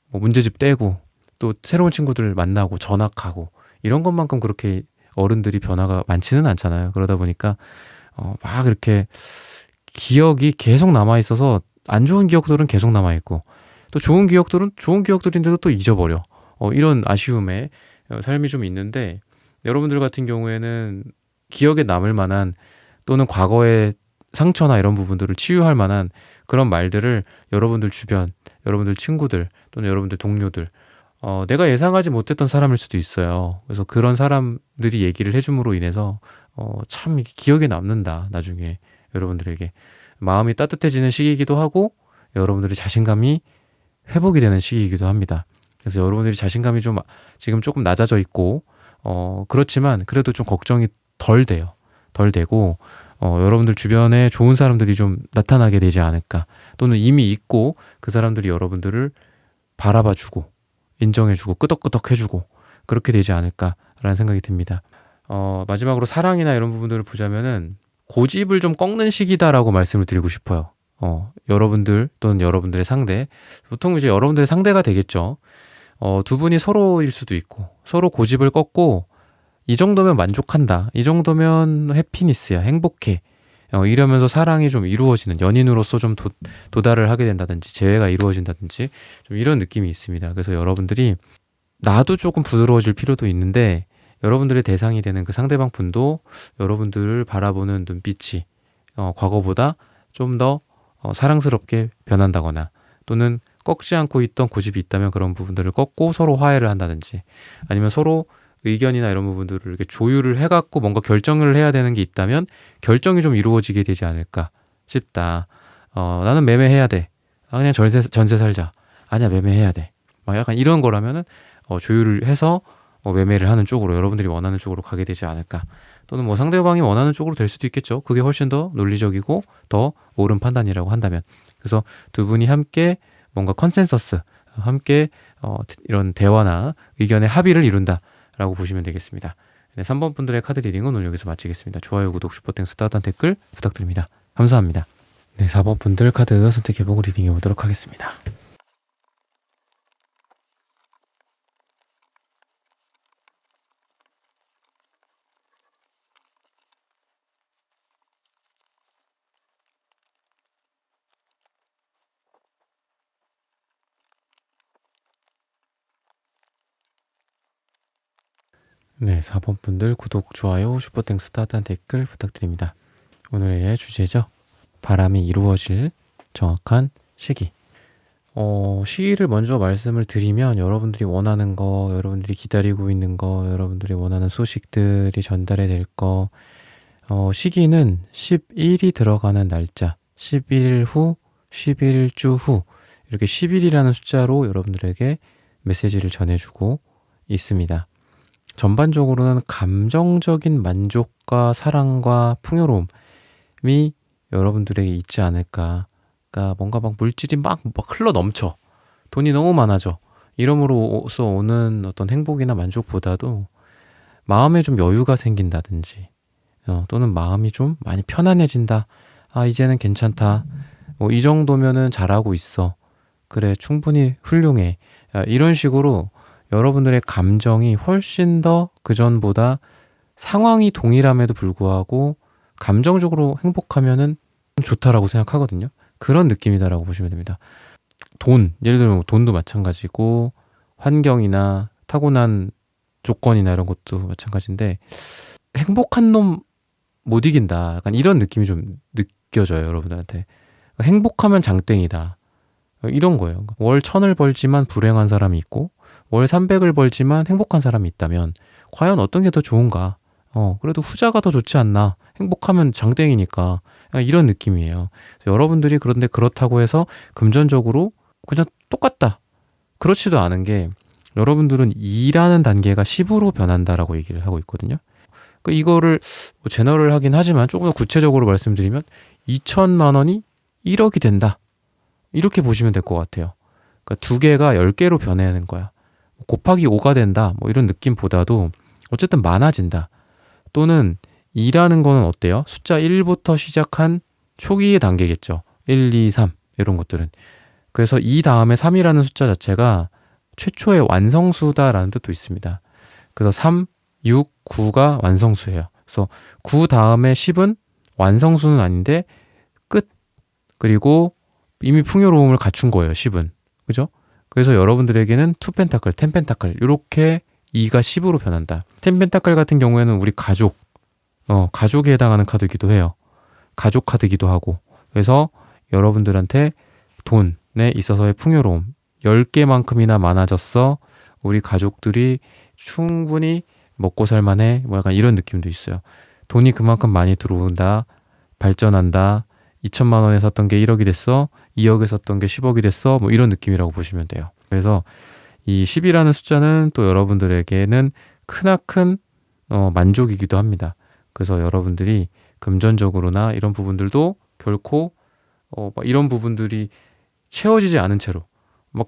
뭐 문제집 떼고 또 새로운 친구들 만나고 전학하고 이런 것만큼 그렇게 어른들이 변화가 많지는 않잖아요. 그러다 보니까 막 이렇게 기억이 계속 남아 있어서 안 좋은 기억들은 계속 남아 있고 또 좋은 기억들은 좋은 기억들인데도 또 잊어버려. 이런 아쉬움에 삶이 좀 있는데, 여러분들 같은 경우에는 기억에 남을 만한 또는 과거의 상처나 이런 부분들을 치유할 만한 그런 말들을 여러분들 주변, 여러분들 친구들 또는 여러분들 동료들, 내가 예상하지 못했던 사람일 수도 있어요. 그래서 그런 사람들이 얘기를 해줌으로 인해서 참 이게 기억에 남는다. 나중에 여러분들에게 마음이 따뜻해지는 시기이기도 하고 여러분들의 자신감이 회복이 되는 시기이기도 합니다. 그래서 여러분들이 자신감이 좀 지금 조금 낮아져 있고 그렇지만 그래도 좀 걱정이 덜 돼요. 덜 되고 여러분들 주변에 좋은 사람들이 좀 나타나게 되지 않을까, 또는 이미 있고 그 사람들이 여러분들을 바라봐주고 인정해주고 끄덕끄덕해주고 그렇게 되지 않을까라는 생각이 듭니다. 마지막으로 사랑이나 이런 부분들을 보자면은 고집을 좀 꺾는 시기다라고 말씀을 드리고 싶어요. 여러분들 또는 여러분들의 상대, 보통 이제 여러분들의 상대가 되겠죠. 두 분이 서로일 수도 있고 서로 고집을 꺾고 이 정도면 만족한다, 이 정도면 해피니스야, 행복해, 이러면서 사랑이 좀 이루어지는, 연인으로서 좀 도달을 하게 된다든지 재회가 이루어진다든지 좀 이런 느낌이 있습니다. 그래서 여러분들이 나도 조금 부드러워질 필요도 있는데 여러분들의 대상이 되는 그 상대방 분도 여러분들을 바라보는 눈빛이 과거보다 좀 더 사랑스럽게 변한다거나, 또는 꺾지 않고 있던 고집이 있다면 그런 부분들을 꺾고 서로 화해를 한다든지, 아니면 서로 의견이나 이런 부분들을 이렇게 조율을 해갖고 뭔가 결정을 해야 되는 게 있다면 결정이 좀 이루어지게 되지 않을까 싶다. 나는 매매해야 돼. 그냥 전세 살자. 아니야, 매매해야 돼. 막 약간 이런 거라면은 조율을 해서 매매를 하는 쪽으로, 여러분들이 원하는 쪽으로 가게 되지 않을까. 또는 뭐 상대방이 원하는 쪽으로 될 수도 있겠죠. 그게 훨씬 더 논리적이고 더 옳은 판단이라고 한다면. 그래서 두 분이 함께 뭔가 컨센서스, 함께 이런 대화나 의견의 합의를 이룬다라고 보시면 되겠습니다. 네, 3번 분들의 카드 리딩은 오늘 여기서 마치겠습니다. 좋아요, 구독, 슈퍼땡스, 따뜻한 댓글 부탁드립니다. 감사합니다. 네, 4번 분들 카드 선택해보고 리딩해 보도록 하겠습니다. 네, 4번 분들 구독, 좋아요, 슈퍼땡스, 따뜻한 댓글 부탁드립니다. 오늘의 주제죠. 바람이 이루어질 정확한 시기. 시기를 먼저 말씀을 드리면 여러분들이 원하는 거, 여러분들이 기다리고 있는 거, 여러분들이 원하는 소식들이 전달이 될 거, 시기는 10일이 들어가는 날짜, 11일 후, 11주 후, 이렇게 10일이라는 숫자로 여러분들에게 메시지를 전해주고 있습니다. 전반적으로는 감정적인 만족과 사랑과 풍요로움이 여러분들에게 있지 않을까. 그러니까 뭔가 막 물질이 막 흘러 넘쳐, 돈이 너무 많아져, 이름으로써 오는 어떤 행복이나 만족보다도 마음에 좀 여유가 생긴다든지, 또는 마음이 좀 많이 편안해진다. 아, 이제는 괜찮다. 뭐 이 정도면은 잘하고 있어. 그래, 충분히 훌륭해. 이런 식으로 여러분들의 감정이 훨씬 더 그전보다 상황이 동일함에도 불구하고 감정적으로 행복하면은 좋다라고 생각하거든요. 그런 느낌이다라고 보시면 됩니다. 돈, 예를 들면 돈도 마찬가지고 환경이나 타고난 조건이나 이런 것도 마찬가지인데 행복한 놈 못 이긴다. 약간 이런 느낌이 좀 느껴져요, 여러분들한테. 행복하면 장땡이다. 이런 거예요. 월 1000을 벌지만 불행한 사람이 있고 월 300을 벌지만 행복한 사람이 있다면 과연 어떤 게 더 좋은가? 그래도 후자가 더 좋지 않나? 행복하면 장땡이니까. 이런 느낌이에요. 여러분들이 그런데 그렇다고 해서 금전적으로 그냥 똑같다. 그렇지도 않은 게 여러분들은 2라는 단계가 10으로 변한다라고 얘기를 하고 있거든요. 이거를 뭐 제너럴 하긴 하지만 조금 더 구체적으로 말씀드리면 2천만 원이 1억이 된다. 이렇게 보시면 될 것 같아요. 그러니까 2개가 10개로 변하는 거야. 곱하기 5가 된다. 뭐 이런 느낌보다도 어쨌든 많아진다. 또는 2라는 거는 어때요? 숫자 1부터 시작한 초기의 단계겠죠. 1, 2, 3 이런 것들은. 그래서 2 다음에 3이라는 숫자 자체가 최초의 완성수다라는 뜻도 있습니다. 그래서 3, 6, 9가 완성수예요. 그래서 9 다음에 10은 완성수는 아닌데 끝. 그리고 이미 풍요로움을 갖춘 거예요. 10은. 그죠? 그래서 여러분들에게는 2펜타클, 10펜타클 이렇게 2가 10으로 변한다. 10펜타클 같은 경우에는 우리 가족에 해당하는 카드이기도 해요. 가족 카드이기도 하고. 그래서 여러분들한테 돈에 있어서의 풍요로움 10개만큼이나 많아졌어. 우리 가족들이 충분히 먹고 살만해. 뭐 약간 이런 느낌도 있어요. 돈이 그만큼 많이 들어온다. 발전한다. 2천만 원에 샀던 게 1억이 됐어. 2억에 샀던 게 10억이 됐어. 뭐 이런 느낌이라고 보시면 돼요. 그래서 이 10이라는 숫자는 또 여러분들에게는 크나큰 만족이기도 합니다. 그래서 여러분들이 금전적으로나 이런 부분들도 결코 이런 부분들이 채워지지 않은 채로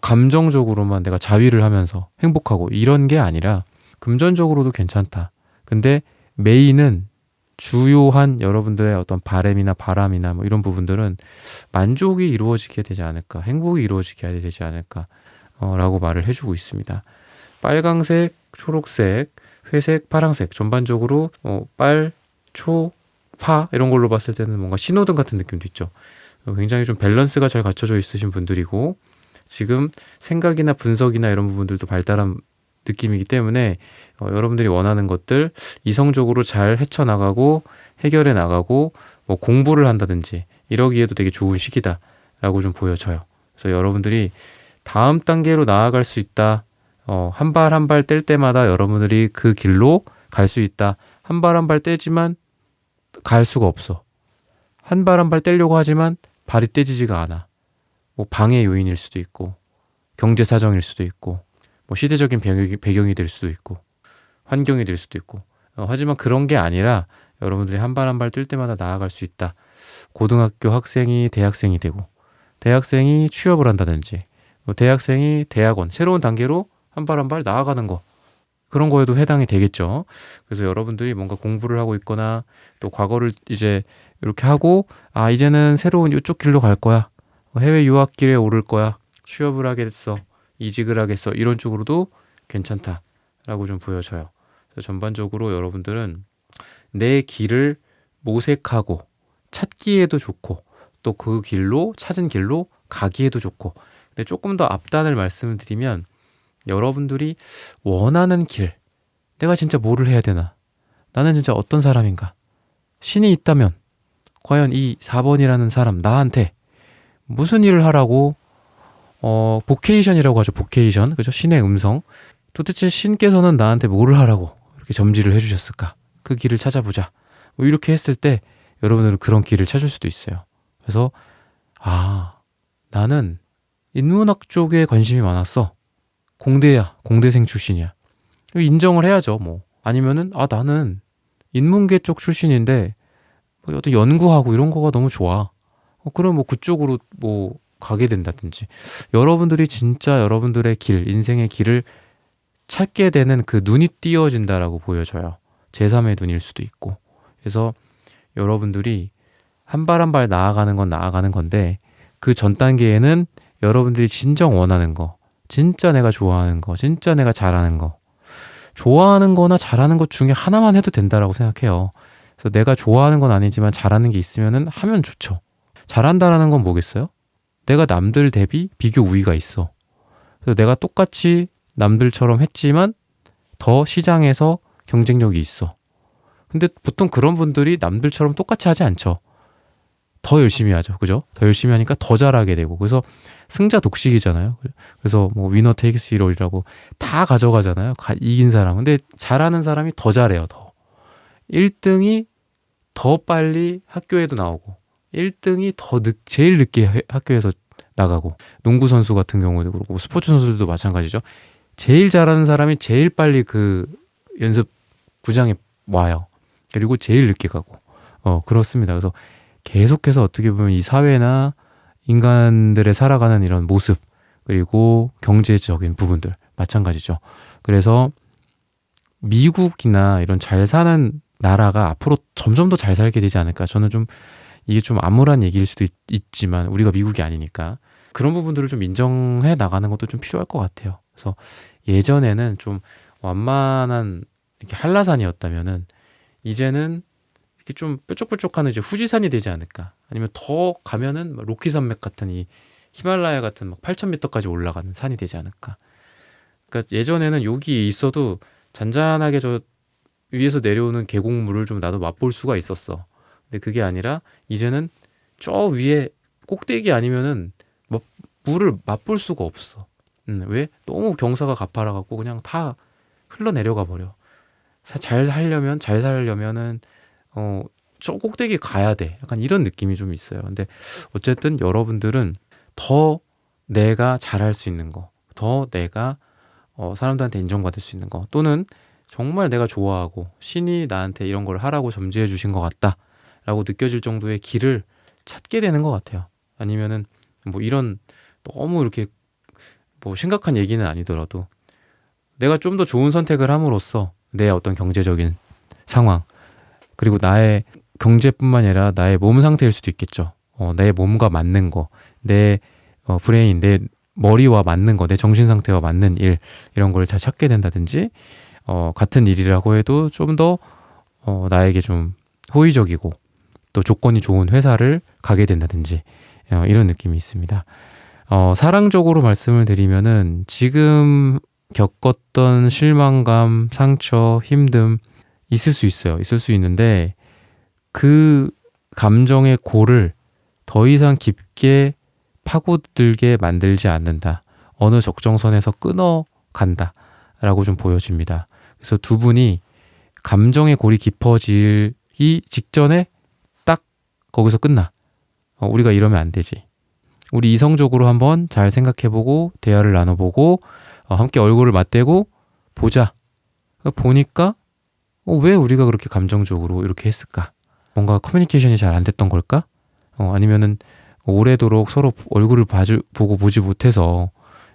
감정적으로만 내가 자위를 하면서 행복하고 이런 게 아니라 금전적으로도 괜찮다. 근데 메인은 주요한 여러분들의 어떤 바램이나 바람이나 뭐 이런 부분들은 만족이 이루어지게 되지 않을까, 행복이 이루어지게 되지 않을까 라고 말을 해주고 있습니다. 빨강색, 초록색, 회색, 파랑색 전반적으로 빨, 초, 파 이런 걸로 봤을 때는 뭔가 신호등 같은 느낌도 있죠. 굉장히 좀 밸런스가 잘 갖춰져 있으신 분들이고 지금 생각이나 분석이나 이런 부분들도 발달한 느낌이기 때문에 여러분들이 원하는 것들 이성적으로 잘 헤쳐나가고 해결해 나가고 뭐 공부를 한다든지 이러기에도 되게 좋은 시기다라고 좀 보여져요. 그래서 여러분들이 다음 단계로 나아갈 수 있다. 한 발 한 발 뗄 때마다 여러분들이 그 길로 갈 수 있다. 한 발 한 발 떼지만 갈 수가 없어. 한 발 한 발 떼려고 하지만 발이 떼지지가 않아. 뭐 방해 요인일 수도 있고 경제 사정일 수도 있고 뭐 시대적인 배경이 될 수도 있고 환경이 될 수도 있고 하지만 그런 게 아니라 여러분들이 한 발 한 발 뛸 때마다 나아갈 수 있다. 고등학교 학생이 대학생이 되고 대학생이 취업을 한다든지 대학생이 대학원 새로운 단계로 한 발 한 발 나아가는 거 그런 거에도 해당이 되겠죠. 그래서 여러분들이 뭔가 공부를 하고 있거나 또 과거를 이제 이렇게 하고 이제는 새로운 이쪽 길로 갈 거야. 해외 유학길에 오를 거야. 취업을 하겠어. 이직을 하겠어. 이런 쪽으로도 괜찮다라고 좀 보여져요. 그래서 전반적으로 여러분들은 내 길을 모색하고 찾기에도 좋고 또 그 길로 찾은 길로 가기에도 좋고 근데 조금 더 앞단을 말씀드리면 여러분들이 원하는 길 내가 진짜 뭐를 해야 되나 나는 진짜 어떤 사람인가 신이 있다면 과연 이 4번이라는 사람 나한테 무슨 일을 하라고 보케이션이라고 하죠. 보케이션. 그죠? 신의 음성. 도대체 신께서는 나한테 뭐를 하라고 이렇게 점지를 해주셨을까? 그 길을 찾아보자. 뭐 이렇게 했을 때 여러분들은 그런 길을 찾을 수도 있어요. 그래서 나는 인문학 쪽에 관심이 많았어. 공대야. 공대생 출신이야. 인정을 해야죠. 뭐 아니면은 나는 인문계 쪽 출신인데 뭐 어떤 연구하고 이런 거가 너무 좋아. 그럼 뭐 그쪽으로 뭐 가게 된다든지 여러분들이 진짜 여러분들의 길, 인생의 길을 찾게 되는 그 눈이 띄어진다라고 보여져요. 제3의 눈일 수도 있고. 그래서 여러분들이 한 발 한 발 나아가는 건 나아가는 건데 그 전 단계에는 여러분들이 진정 원하는 거, 진짜 내가 좋아하는 거, 진짜 내가 잘하는 거, 좋아하는 거나 잘하는 것 중에 하나만 해도 된다라고 생각해요. 그래서 내가 좋아하는 건 아니지만 잘하는 게 있으면은 하면 좋죠. 잘한다라는 건 뭐겠어요? 내가 남들 대비 비교 우위가 있어. 그래서 내가 똑같이 남들처럼 했지만 더 시장에서 경쟁력이 있어. 근데 보통 그런 분들이 남들처럼 똑같이 하지 않죠. 더 열심히 하죠. 그죠? 더 열심히 하니까 더 잘하게 되고. 그래서 승자 독식이잖아요. 그래서 뭐 위너 테이크스 잇 올이라고 다 가져가잖아요. 이긴 사람. 근데 잘하는 사람이 더 잘해요. 더. 1등이 더 빨리 학교에도 나오고 1등이 제일 늦게 학교에서 나가고, 농구 선수 같은 경우도 그렇고 스포츠 선수들도 마찬가지죠. 제일 잘하는 사람이 제일 빨리 그 연습 구장에 와요. 그리고 제일 늦게 가고. 그렇습니다. 그래서 계속해서 어떻게 보면 이 사회나 인간들의 살아가는 이런 모습, 그리고 경제적인 부분들 마찬가지죠. 그래서 미국이나 이런 잘 사는 나라가 앞으로 점점 더 잘 살게 되지 않을까. 저는 좀 이게 좀 암울한 얘기일 수도 있지만 우리가 미국이 아니니까 그런 부분들을 좀 인정해 나가는 것도 좀 필요할 것 같아요. 그래서 예전에는 좀 완만한 이렇게 한라산이었다면은 이제는 이렇게 좀 뾰족뾰족한 이제 후지산이 되지 않을까. 아니면 더 가면은 로키 산맥 같은 이 히말라야 같은 막 8,000m까지 올라가는 산이 되지 않을까. 그러니까 예전에는 여기 있어도 잔잔하게 저 위에서 내려오는 계곡물을 좀 나도 맛볼 수가 있었어. 근데 그게 아니라 이제는 저 위에 꼭대기 아니면은 물을 맛볼 수가 없어. 왜? 너무 경사가 가파라갖고 그냥 다 흘러내려가 버려. 잘 살려면은 저 꼭대기 가야 돼. 약간 이런 느낌이 좀 있어요. 근데 어쨌든 여러분들은 더 내가 잘할 수 있는 거, 더 내가 사람들한테 인정받을 수 있는 거, 또는 정말 내가 좋아하고 신이 나한테 이런 걸 하라고 점지해 주신 것 같다 라고 느껴질 정도의 길을 찾게 되는 것 같아요. 아니면은 뭐 이런 너무 이렇게 뭐 심각한 얘기는 아니더라도 내가 좀 더 좋은 선택을 함으로써 내 어떤 경제적인 상황, 그리고 나의 경제뿐만 아니라 나의 몸 상태일 수도 있겠죠. 내 몸과 맞는 거, 내 브레인, 내 머리와 맞는 거, 내 정신 상태와 맞는 일, 이런 걸 잘 찾게 된다든지, 같은 일이라고 해도 좀 더 나에게 좀 호의적이고 또 조건이 좋은 회사를 가게 된다든지, 이런 느낌이 있습니다. 사랑적으로 말씀을 드리면은 지금 겪었던 실망감, 상처, 힘듦 있을 수 있어요. 있을 수 있는데 그 감정의 골을 더 이상 깊게 파고들게 만들지 않는다. 어느 적정선에서 끊어간다 라고 좀 보여집니다. 그래서 두 분이 감정의 골이 깊어지기 직전에 딱 거기서 끝나. 우리가 이러면 안 되지. 우리 이성적으로 한번 잘 생각해보고 대화를 나눠보고 함께 얼굴을 맞대고 보자. 보니까 왜 우리가 그렇게 감정적으로 이렇게 했을까? 뭔가 커뮤니케이션이 잘 안 됐던 걸까? 아니면은 오래도록 서로 얼굴을 보고 보지 못해서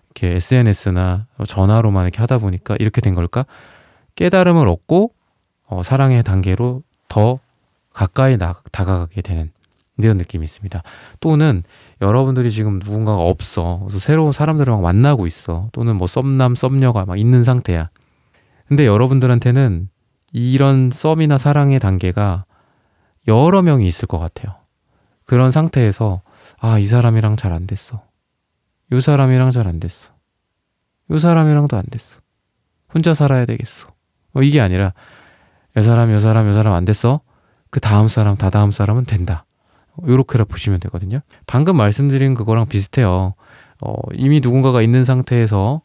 이렇게 SNS나 전화로만 이렇게 하다 보니까 이렇게 된 걸까? 깨달음을 얻고 사랑의 단계로 더 가까이 다가가게 되는 이런 느낌이 있습니다. 또는 여러분들이 지금 누군가가 없어. 그래서 새로운 사람들을 막 만나고 있어. 또는 뭐 썸남, 썸녀가 막 있는 상태야. 근데 여러분들한테는 이런 썸이나 사랑의 단계가 여러 명이 있을 것 같아요. 그런 상태에서 이 사람이랑 잘 안 됐어. 요 사람이랑 잘 안 됐어. 요 사람이랑도 안 됐어. 혼자 살아야 되겠어. 이게 아니라 요 사람 안 됐어. 그 다음 사람, 다다음 사람은 된다. 요렇게 보시면 되거든요. 방금 말씀드린 그거랑 비슷해요. 이미 누군가가 있는 상태에서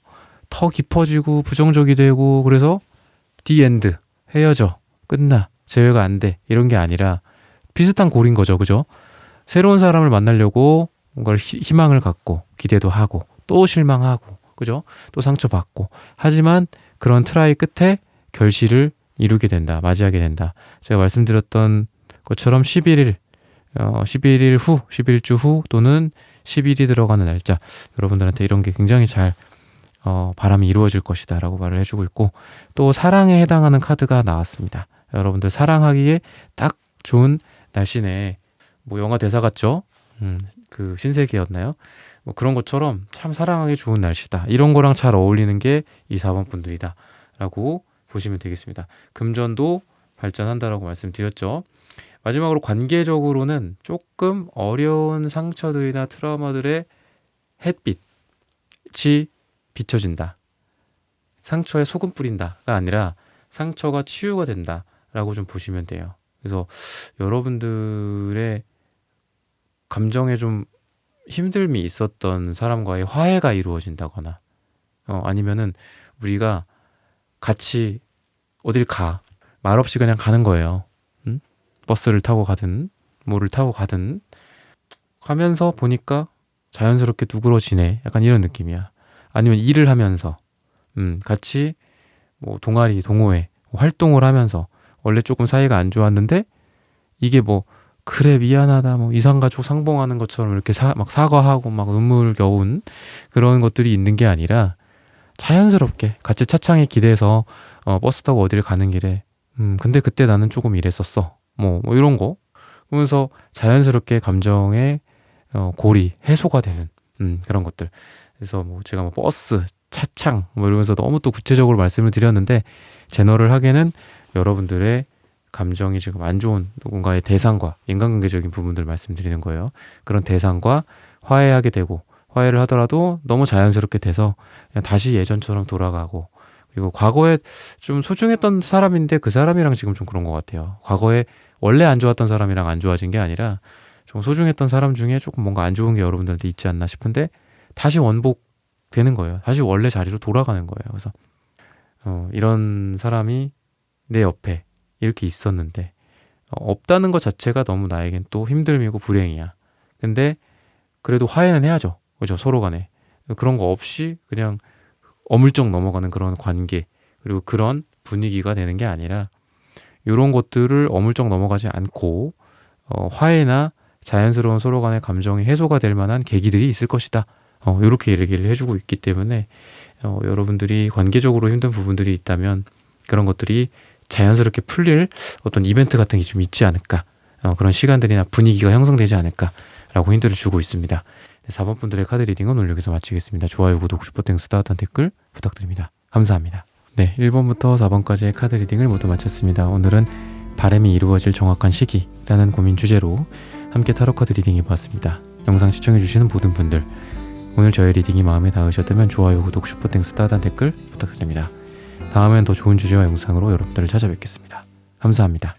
더 깊어지고 부정적이 되고 그래서 the end, 헤어져, 끝나, 재회가 안 돼, 이런 게 아니라 비슷한 골인 거죠. 그죠? 새로운 사람을 만나려고 뭔가를 희망을 갖고 기대도 하고 또 실망하고, 그죠? 또 상처받고, 하지만 그런 트라이 끝에 결실을 이루게 된다, 맞이하게 된다. 제가 말씀드렸던 것처럼 11일 후, 11주 후 또는 10일이 들어가는 날짜, 여러분들한테 이런 게 굉장히 잘 바람이 이루어질 것이다 라고 말을 해주고 있고, 또 사랑에 해당하는 카드가 나왔습니다. 여러분들 사랑하기에 딱 좋은 날씨네. 뭐 영화 대사 같죠? 그 신세계였나요? 뭐 그런 것처럼 참 사랑하기 좋은 날씨다. 이런 거랑 잘 어울리는 게 이 4번 분들이다 라고 보시면 되겠습니다. 금전도 발전한다라고 말씀드렸죠. 마지막으로 관계적으로는 조금 어려운 상처들이나 트라우마들의 햇빛이 비춰진다. 상처에 소금 뿌린다가 아니라 상처가 치유가 된다라고 좀 보시면 돼요. 그래서 여러분들의 감정에 좀 힘듦이 있었던 사람과의 화해가 이루어진다거나 아니면은 우리가 같이 어딜 말없이 그냥 가는 거예요. 응? 버스를 타고 가든 뭐를 타고 가든 가면서 보니까 자연스럽게 누그러지네. 약간 이런 느낌이야. 아니면 일을 하면서 같이 뭐 동아리, 동호회 활동을 하면서 원래 조금 사이가 안 좋았는데 이게 뭐 그래 미안하다 뭐 이산가족 상봉하는 것처럼 이렇게 막 사과하고 막 눈물겨운 그런 것들이 있는 게 아니라 자연스럽게 같이 차창에 기대서 버스 타고 어디를 가는 길에 근데 그때 나는 조금 이랬었어 뭐 이런 거 그러면서 자연스럽게 감정의 골이 해소가 되는 그런 것들. 그래서 뭐 제가 뭐 버스, 차창 뭐 이러면서 너무 또 구체적으로 말씀을 드렸는데 제너럴 하게는 여러분들의 감정이 지금 안 좋은 누군가의 대상과 인간관계적인 부분들 말씀드리는 거예요. 그런 대상과 화해하게 되고 화해를 하더라도 너무 자연스럽게 돼서 그냥 다시 예전처럼 돌아가고 그리고 과거에 좀 소중했던 사람인데 그 사람이랑 지금 좀 그런 것 같아요. 과거에 원래 안 좋았던 사람이랑 안 좋아진 게 아니라 좀 소중했던 사람 중에 조금 뭔가 안 좋은 게 여러분들한테 있지 않나 싶은데 다시 원복되는 거예요. 다시 원래 자리로 돌아가는 거예요. 그래서 이런 사람이 내 옆에 이렇게 있었는데 없다는 것 자체가 너무 나에겐 또 힘듦이고 불행이야. 근데 그래도 화해는 해야죠. 그죠? 서로 간에. 그런 거 없이 그냥 어물쩍 넘어가는 그런 관계 그리고 그런 분위기가 되는 게 아니라 이런 것들을 어물쩍 넘어가지 않고 화해나 자연스러운 서로 간의 감정이 해소가 될 만한 계기들이 있을 것이다. 이렇게 얘기를 해주고 있기 때문에 여러분들이 관계적으로 힘든 부분들이 있다면 그런 것들이 자연스럽게 풀릴 어떤 이벤트 같은 게 좀 있지 않을까. 그런 시간들이나 분위기가 형성되지 않을까라고 힌트를 주고 있습니다. 4번 분들의 카드 리딩은 오늘 여기서 마치겠습니다. 좋아요, 구독, 슈퍼땡스, 따뜻한 댓글 부탁드립니다. 감사합니다. 네, 1번부터 4번까지의 카드 리딩을 모두 마쳤습니다. 오늘은 바람이 이루어질 정확한 시기라는 고민 주제로 함께 타로 카드 리딩 해보았습니다. 영상 시청해주시는 모든 분들 오늘 저의 리딩이 마음에 닿으셨다면 좋아요, 구독, 슈퍼땡스, 따뜻한 댓글 부탁드립니다. 다음엔 더 좋은 주제와 영상으로 여러분들을 찾아뵙겠습니다. 감사합니다.